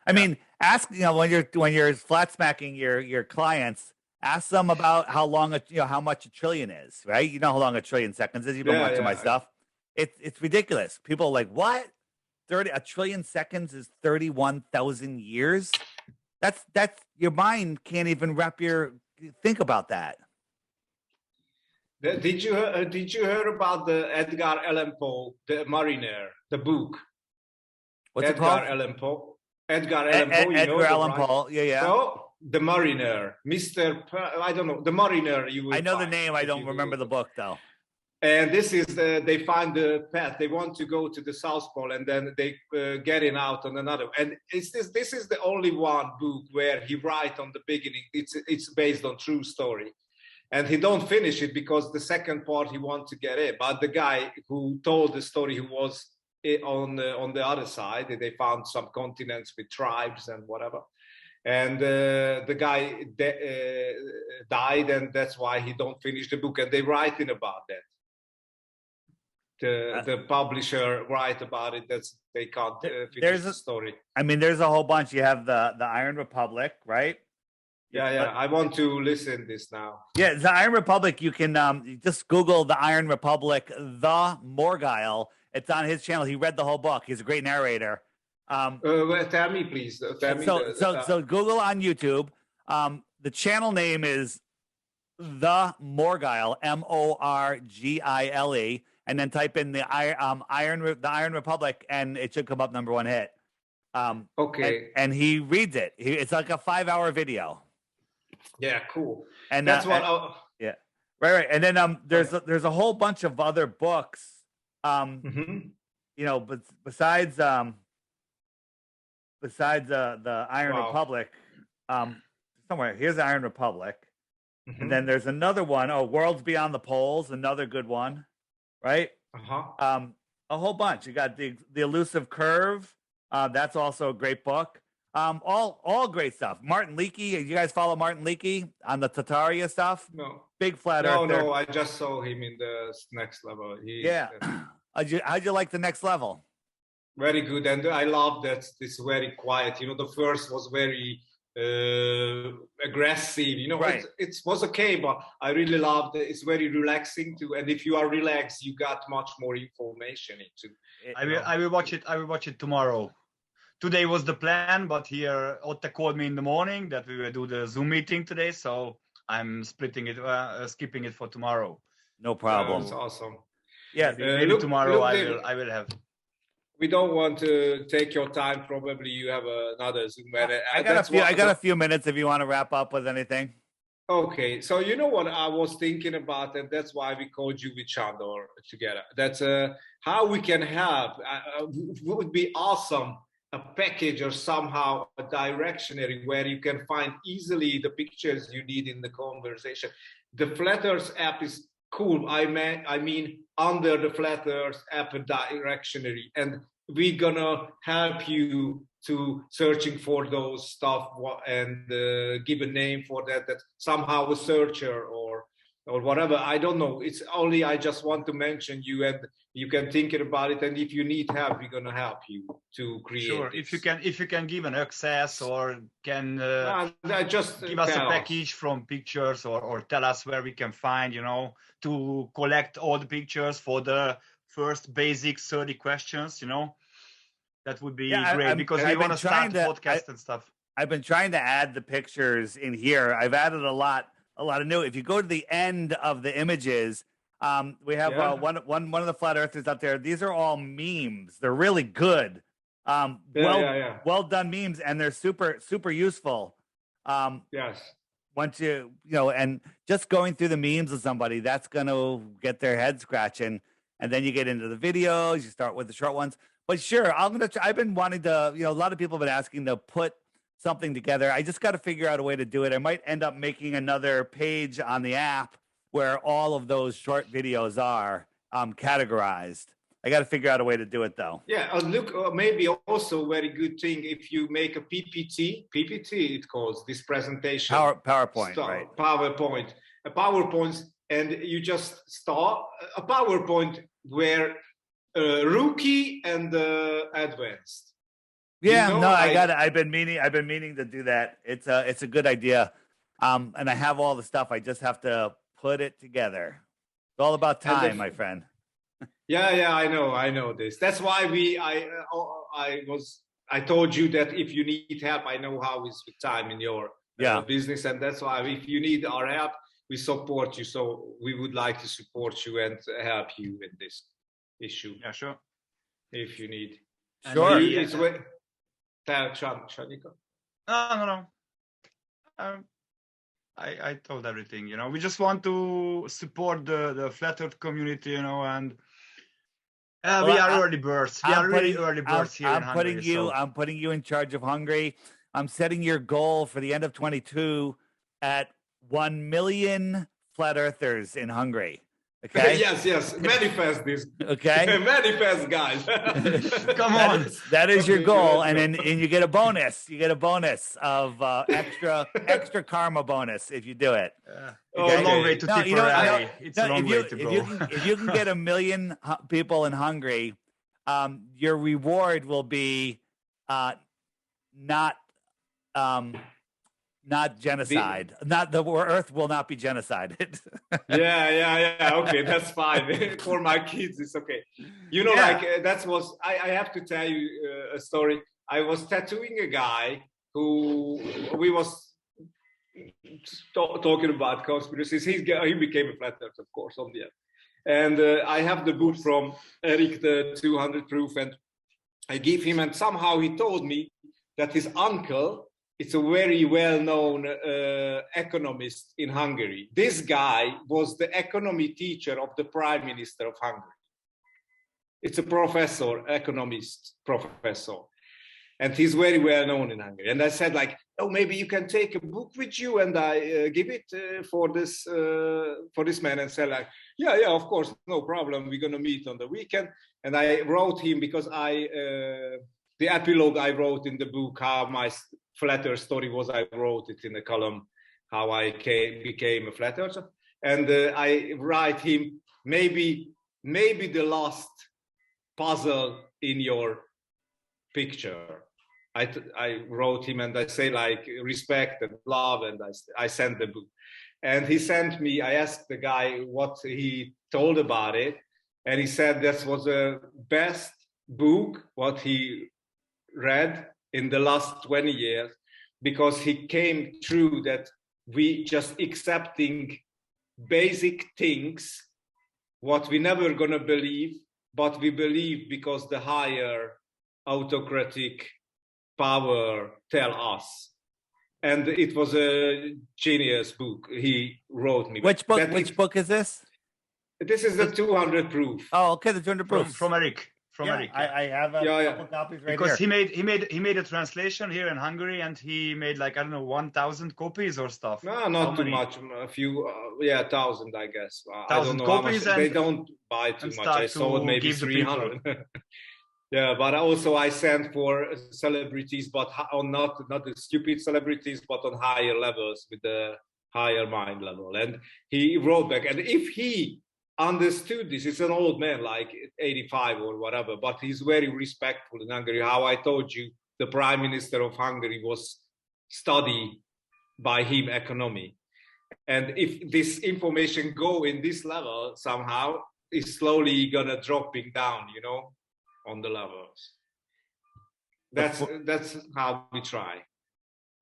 I mean, ask when you're flat smacking your clients, ask them about how long how much a trillion is, right? You know how long a trillion seconds is. You've been watching my stuff. It's ridiculous. People are like, what? A trillion seconds is 31,000 years. That's your mind can't even think about that. Did you hear about the Edgar Allan Poe, the Mariner, the book? What's it called? Edgar Allan Poe. Edgar Allan Poe. Yeah. So the Mariner, I don't know, the Mariner. I know the name. I don't remember the book though. And this is they find the path. They want to go to the South Pole, and then they getting out on another. And this is the only one book where he write on the beginning. It's based on true story, and he don't finish it because the second part he want to get in. But the guy who told the story, who was on the other side, they found some continents with tribes and whatever. And the guy died, and that's why he don't finish the book. And they writing about that. The publisher write about it. They can't finish the story. I mean, there's a whole bunch. You have the Iron Republic, right? Yeah. I want to listen this now. Yeah, the Iron Republic. You can just Google the Iron Republic, the Morgile. It's on his channel. He read the whole book. He's a great narrator. Tell me, please. So Google on YouTube. The channel name is the Morgile, Morgile. And then type in the Iron Republic, and it should come up #1 hit. Okay. And he reads it. It's like a 5-hour video. Yeah, cool. And that's what. Right. And then there's a whole bunch of other books. But besides the Iron Republic, somewhere here's the Iron Republic, and then there's another one. Worlds Beyond the Poles, another good one. Right. A whole bunch. You got the Elusive Curve. That's also a great book. All great stuff. Martin Leakey. You guys follow Martin Leakey on the Tataria stuff? No. Big flat earther. No. I just saw him in the next level. How'd you like the next level? Very good, and I love that it's very quiet. The first was very aggressive. Right. It was okay, but I really loved it. It's very relaxing too, and if you are relaxed, you got much more information into. I will watch it. I will watch it tomorrow. Today was the plan, but here Otto called me in the morning that we will do the Zoom meeting today, so I'm skipping it for tomorrow. No problem. That's awesome. Yeah, maybe tomorrow I will have. We don't want to take your time. Probably you have another Zoom. I got a few minutes if you want to wrap up with anything. Okay, so you know what I was thinking about, and that's why we called you with Sandor together. That's how we can have. It would be awesome, a package or somehow a directionary where you can find easily the pictures you need in the conversation. The Flat Earth app is cool. I mean, under the Flat Earth app, a directionary, and we're gonna help you to searching for those stuff and give a name for that somehow a searcher or whatever. I don't know. It's only I just want to mention you, and you can think about it. And if you need help, we're gonna help you to create. Sure. This. If you can give an access or can just give us a package from pictures or tell us where we can find, to collect all the pictures for the first basic 30 questions, that would be great because we want to start the podcast and stuff. I've been trying to add the pictures in here. I've added a lot of new. If you go to the end of the images, we have one of the flat earthers out there. These are all memes. They're really good. Well done memes, and they're super, super useful. Yes. once and just going through the memes of somebody, that's going to get their head scratching. And then you get into the videos, you start with the short ones. But sure, I've been wanting to, a lot of people have been asking to put something together. I just got to figure out a way to do it. I might end up making another page on the app where all of those short videos are categorized. I got to figure out a way to do it though. Yeah, look, maybe also very good thing if you make a PPT it calls this presentation. PowerPoint, right? PowerPoint, and you just start a PowerPoint where rookie and advanced. Yeah, I've been meaning to do that. It's a good idea. And I have all the stuff. I just have to put it together. It's all about time, my friend. Yeah, I know this. That's why I told you that if you need help, I know how it's with time in your business, and that's why if you need our help, we support you. So we would like to support you and help you in this issue. Yeah, sure. If you need. Sure. Tell Shanika. No. I told everything. We just want to support the Flat Earth community. And we are early birds. We are really early birds here in Hungary. I'm putting you in charge of Hungary. I'm setting your goal for the end of 22 at 1 million flat earthers in Hungary. Okay. Yes. Manifest this. Okay. Manifest, guys. Come on. That is your goal, and you get a bonus. You get a bonus of extra karma bonus if you do it. It's a long way to Tipperary. It's a long way to go. If you can get 1 million people in Hungary, your reward will be not genocide. The Earth will not be genocided. Yeah. Okay, that's fine. For my kids, it's okay. I have to tell you a story. I was tattooing a guy who we was talking about conspiracies. He became a flat earth, of course, on the end. And I have the book from Eric, the 200 Proof, and I give him, and somehow he told me that his uncle, it's a very well-known economist in Hungary. This guy was the economy teacher of the Prime Minister of Hungary. It's a professor, economist professor. And he's very well-known in Hungary. And I said, maybe you can take a book with you, and I give it for this man. And said, yeah, of course, no problem. We're going to meet on the weekend. And I wrote him, because the epilogue I wrote in the book, how my flat earth story was, I wrote it in a column, how I became a flat earther. And I write him, maybe the last puzzle in your picture. I wrote him, and I say respect and love, and I sent the book. And he sent me, I asked the guy what he told about it, and he said this was the best book what he read in the last 20 years, because he came through that we just accepting basic things, what we never gonna believe, but we believe because the higher autocratic power tell us. And it was a genius book he wrote me. Which book is this? This is the 200 Proof. Oh, okay, the 200 Proof. From Eric. Eric. I have a couple copies right because here. Because he made a translation here in Hungary, and he made 1,000 copies or stuff. No, not too much. A few, 1,000, I guess. 1,000 I don't know copies, how much. They don't buy too much. I sold maybe 300. Yeah, but also I sent for celebrities, but not the stupid celebrities, but on higher levels, with the higher mind level. And he wrote back, and if he understood this, it's an old man, 85 or whatever, but he's very respectful in Hungary. How I told you, the Prime Minister of Hungary was studied by him economy. And if this information go in this level somehow, it's slowly gonna dropping down, on the levels. That's how we try.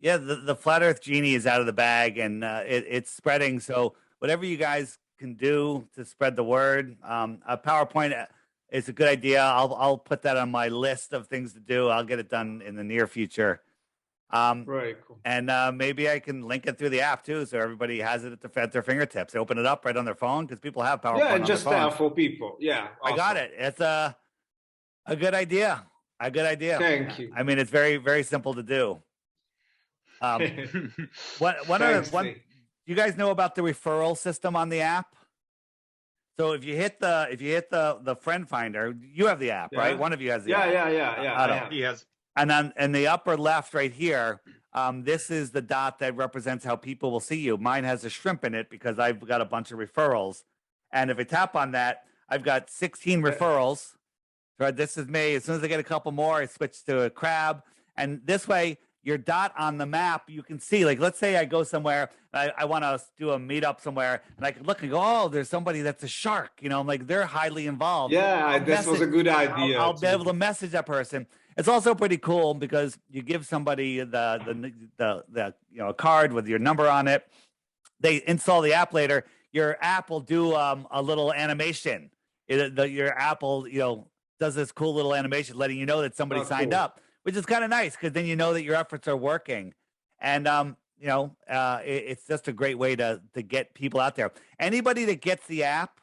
Yeah, the flat Earth genie is out of the bag, and it's spreading. So whatever you guys can do to spread the word, a PowerPoint is a good idea. I'll put that on my list of things to do. I'll get it done in the near future. Very cool. And maybe I can link it through the app too, so everybody has it at their fingertips. They open it up right on their phone because people have PowerPoint and on just their phone. for people. Yeah, awesome. I got it. It's a good idea. A good idea. Thank you. I mean, it's very, very simple to do. You guys know about the referral system on the app? So if you hit the friend finder, you have the app, right? One of you has the app. Yeah. He has. And then in the upper left right here, this is the dot that represents how people will see you. Mine has a shrimp in it because I've got a bunch of referrals. And if I tap on that, I've got 16 referrals. Right, this is me. As soon as I get a couple more, I switch to a crab. And this way, your dot on the map, you can see, like, let's say I go somewhere, I want to do a meetup somewhere, and I can look and go, oh, there's somebody that's a shark. You know, I'm like, they're highly involved. Yeah, this was a good idea. I'll be able to message that person. It's also pretty cool because you give somebody the a card with your number on it. They install the app later. Your app will do a little animation. Your app will, does this cool little animation letting you know that somebody signed up, which is kind of nice because then you know that your efforts are working. And, it's just a great way to get people out there. Anybody that gets the app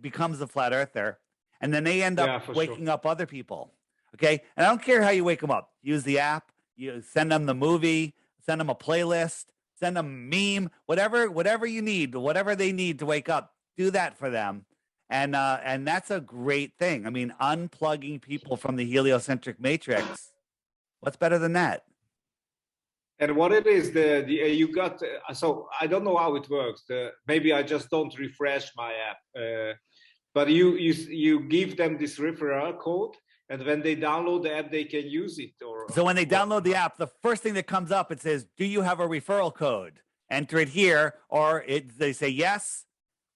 becomes a flat earther, and then they end up waking up other people. Okay. And I don't care how you wake them up. Use the app, you send them the movie, send them a playlist, send them a meme, whatever you need, whatever they need to wake up, do that for them. And that's a great thing. I mean, unplugging people from the heliocentric matrix. What's better than that? And what it is, you got. So I don't know how it works. Maybe I just don't refresh my app. But you give them this referral code, and when they download the app, they can use it. So when they download the app, the first thing that comes up, it says, "Do you have a referral code?" Enter it here, or they say yes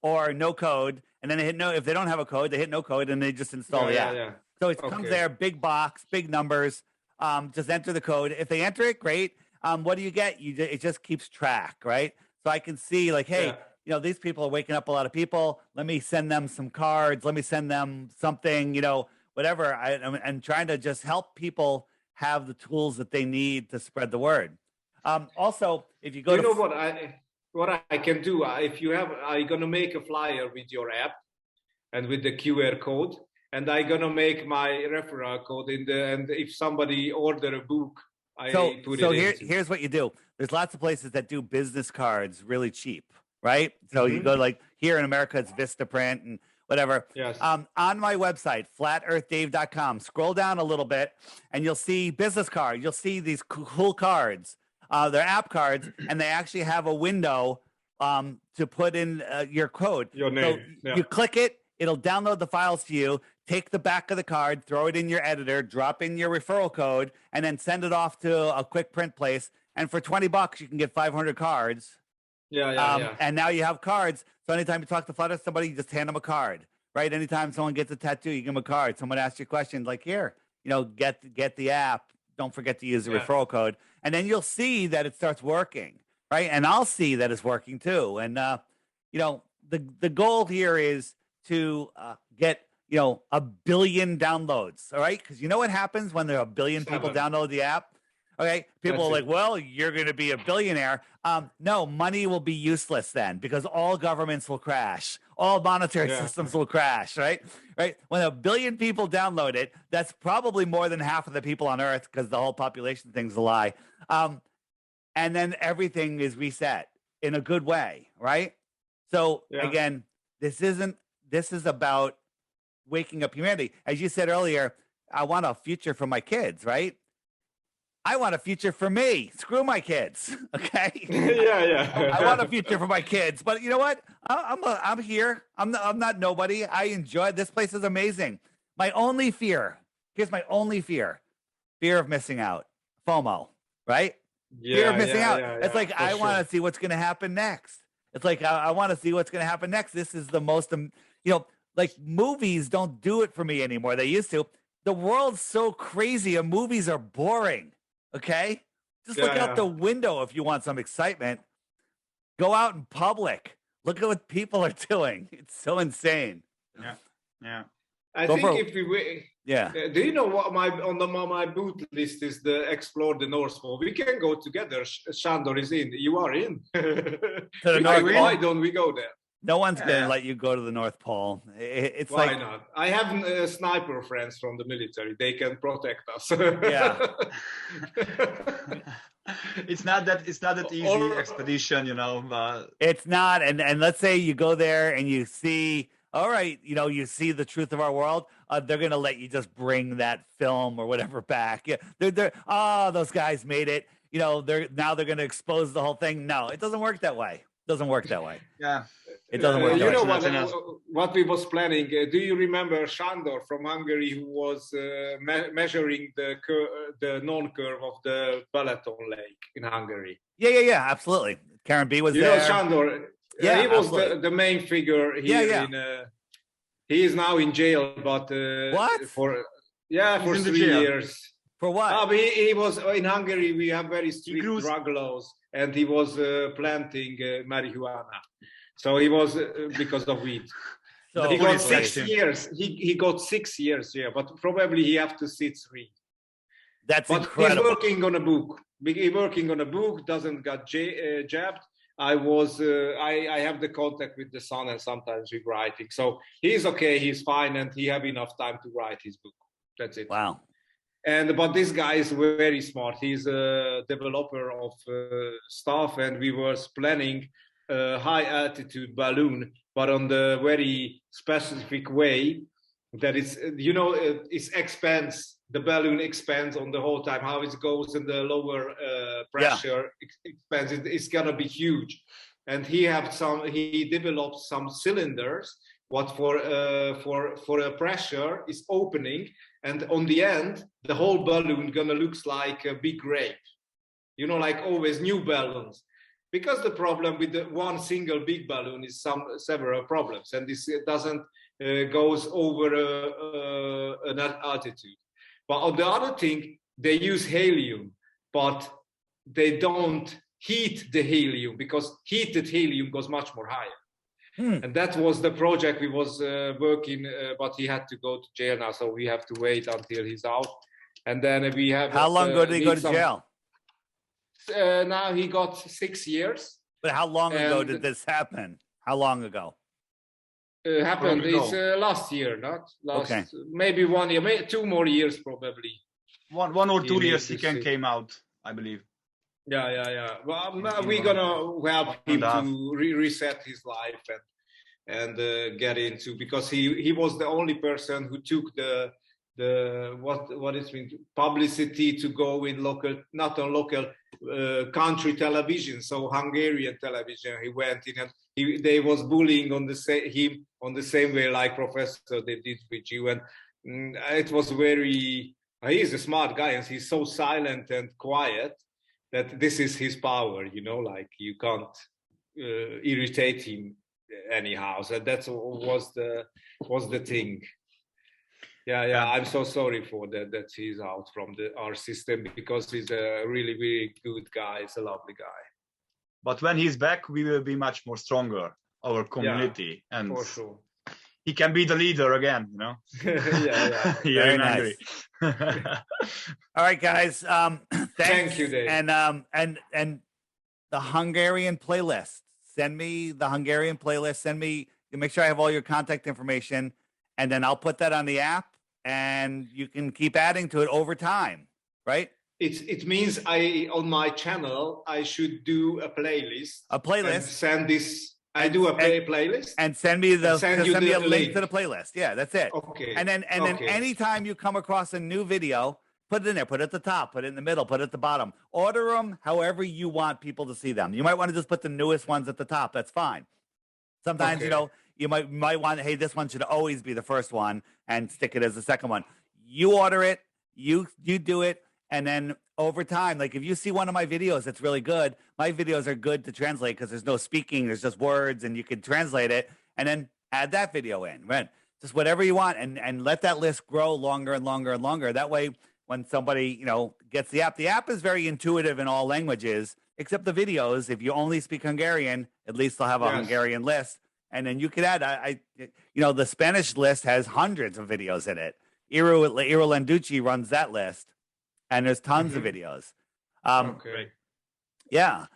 or no code. And then they hit no. If they don't have a code, they hit no code, and they just install the app. Yeah. So it comes there, big box, big numbers. Just enter the code. If they enter it, great. What do you get? It just keeps track, right? So I can see, like, hey, these people are waking up a lot of people. Let me send them some cards. Let me send them something, whatever. I'm trying to just help people have the tools that they need to spread the word. Also, if you go what I can do, I'm gonna make a flyer with your app and with the QR code, and I'm gonna make my referral code and if somebody order a book, here's what you do. There's lots of places that do business cards really cheap, right? So you go, like, here in America, it's Vistaprint and whatever. Yes. On my website, flatearthdave.com, scroll down a little bit and you'll see business cards. You'll see these cool cards. They're app cards, and they actually have a window to put in your code. Your name. So you click it, it'll download the files to you, take the back of the card, throw it in your editor, drop in your referral code, and then send it off to a quick print place. And for $20, you can get 500 cards. And now you have cards. So anytime you talk to Flutter somebody, you just hand them a card, right? Anytime someone gets a tattoo, you give them a card. Someone asks you a question, like, here, get the app. Don't forget to use the referral code. And then you'll see that it starts working, right? And I'll see that it's working too. And, the goal here is to get, 1 billion downloads, all right? Because you know what happens when there are 1 billion people download the app? Okay, people are like, well, you're going to be a billionaire. No, money will be useless then because all governments will crash. All monetary systems will crash, right? Right. When 1 billion people download it, that's probably more than half of the people on Earth because the whole population thing's a lie. And then everything is reset in a good way, right? So again, this is about waking up humanity. As you said earlier, I want a future for my kids, right? I want a future for me. Screw my kids. Okay. I want a future for my kids, but you know what? I'm here. I'm not nobody. I enjoy it. This place is amazing. My only fear. Here's my only fear. Fear of missing out. FOMO. Right? Fear of missing out. It's like I want to see what's going to happen next. It's like I want to see what's going to happen next. This is the most. Like movies don't do it for me anymore. They used to. The world's so crazy, and movies are boring. Okay, just look out the window if you want some excitement. Go out in public. Look at what people are doing. It's so insane. I think if we Yeah. Do you know what my boot list is? The explore the North Pole. We can go together. Sandor is in. You are in. To the North Pole? Why don't we go there? No one's going to let you go to the North Pole. It's why like, not? I have sniper friends from the military. They can protect us. Yeah. It's not that easy expedition, you know. But it's not. And let's say you go there and you see, all right, you know, you see the truth of our world. They're going to let you just bring that film or whatever back. Yeah, those guys made it. You know, they're going to expose the whole thing. No, it doesn't work that way. Doesn't work that way. Yeah, it doesn't work. You know what we was planning? Do you remember Sandor from Hungary, who was measuring the non-curve of the Balaton Lake in Hungary? Yeah, absolutely. Karen B was there. You know Sandor. Yeah, he was the main figure here. Yeah. He is now in jail, but what? For 3 years. For what? He was in Hungary. We have very strict drug laws, and he was planting marijuana. So he was because of weed. So he got 6 years. He got 6 years, but probably he have to sit 3. That's incredible. He's working on a book. He's working on a book. Doesn't got jabbed. I have the contact with the son, and sometimes we're writing. So he's okay. He's fine, and he have enough time to write his book. That's it. Wow. But this guy is very smart. He's a developer of stuff, and we was planning a high altitude balloon, but on the very specific way that it's, it expands. The balloon expands on the whole time. How it goes in the lower pressure expands. It's gonna be huge. And he developed some cylinders. What for a pressure is opening, and on the end, the whole balloon gonna looks like a big grape. Like always new balloons. Because the problem with the one single big balloon is several problems, and this doesn't goes over an altitude. But on the other thing, they use helium, but they don't heat the helium, because heated helium goes much more higher. And that was the project we was working, but he had to go to jail now, so we have to wait until he's out. And then we have. How long ago did he go to jail? Now he got 6 years. But how long ago did this happen? How long ago? Happened. It's last year, not last. Okay. Maybe 1 year, maybe 2 more years, probably. One or 2 years he came out, I believe. Yeah. Well, we're gonna help him to reset his life and get into, because he was the only person who took the what is mean publicity to go in local, not on local country television, so Hungarian television. He went in, and they was bullying on the same way like Professor they did with you, and it was very. He's a smart guy, and he's so silent and quiet that this is his power. Like you can't irritate him anyhow. So that was the thing. Yeah. I'm so sorry for that he's out from our system, because he's a really, really good guy. He's a lovely guy. But when he's back, we will be much more stronger, our community, and for sure he can be the leader again. Yeah. Very nice. All right, guys. Thanks. Thank you, Dave. And the Hungarian playlist. Send me the Hungarian playlist. Make sure I have all your contact information, and then I'll put that on the app, and you can keep adding to it over time, right? It means on my channel I should do a playlist. And send this. I do a playlist. And send me a link to the playlist. Yeah, that's it. Okay. And then anytime you come across a new video, put it in there. Put it at the top. Put it in the middle. Put it at the bottom. Order them however you want people to see them. You might want to just put the newest ones at the top. That's fine. Sometimes you might want, hey, this one should always be the first one, and stick it as the second one. You order it, you do it, and then over time, like if you see one of my videos that's really good, my videos are good to translate because there's no speaking, there's just words, and you can translate it, and then add that video in, right? Just whatever you want, and let that list grow longer and longer and longer. That way, when somebody gets the app is very intuitive in all languages except the videos. If you only speak Hungarian, at least they'll have a Hungarian list. And then you could add, the Spanish list has hundreds of videos in it. Iro Landucci runs that list, and there's tons of videos. Okay. Yeah.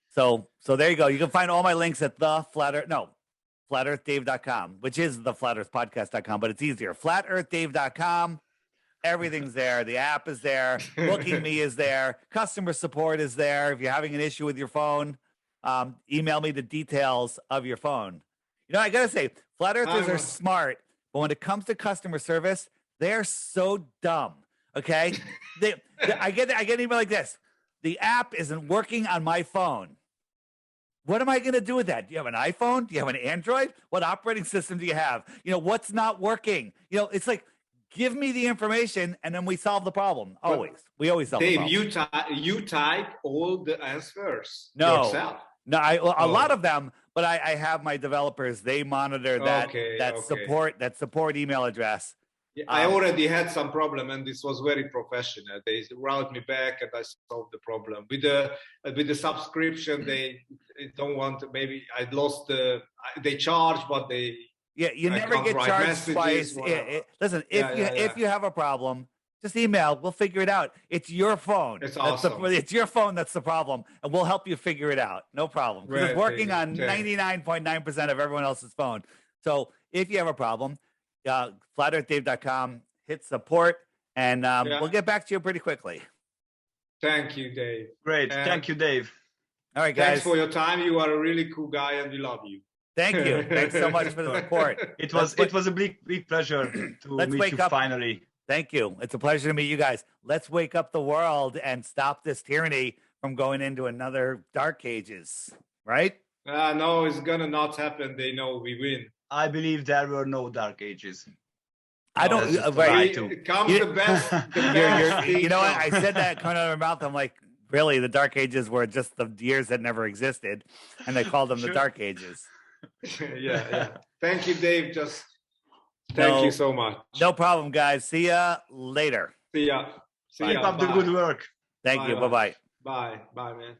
So there you go. You can find all my links at flatearthdave.com, which is the flatearthpodcast.com, but it's easier. Flatearthdave.com. Everything's there. The app is there. Booking Me is there. Customer support is there. If you're having an issue with your phone, email me the details of your phone. You know, I got to say, flat earthers are smart, but when it comes to customer service, they're so dumb. Okay. I get an email like this. The app isn't working on my phone. What am I going to do with that? Do you have an iPhone? Do you have an Android? What operating system do you have? You know, what's not working? You know, it's like, give me the information and then we solve the problem. Always. We always solve the problem. Dave, you type all the answers yourself? No, a lot of them, but I have my developers. They monitor that support email address. Yeah, I already had some problem, and this was very professional. They route me back, and I solved the problem. With the subscription, they don't want. Maybe I lost they charge, but they. Yeah, you never get charged twice. Listen, if you have a problem, just email. We'll figure it out. It's your phone. It's awesome. It's your phone that's the problem, and we'll help you figure it out. No problem. Because it's working on 99.9% of everyone else's phone. So if you have a problem, flatearthdave.com, hit support, and we'll get back to you pretty quickly. Thank you, Dave. Great. Thank you, Dave. All right, guys. Thanks for your time. You are a really cool guy, and we love you. Thank you. Thanks so much for the support. It was a big pleasure to meet you finally. Thank you. It's a pleasure to meet you guys. Let's wake up the world and stop this tyranny from going into another dark ages, right? No, it's gonna not happen. They know we win. I believe there were no dark ages. I don't. Comes the best. You know what? I said that coming out of my mouth. I'm like, really? The dark ages were just the years that never existed, and they called them the dark ages. Yeah. Thank you, Dave. Thank you so much. No problem, guys. See ya later. See ya. Keep up the good work. Thank you. Bye-bye. Bye, man.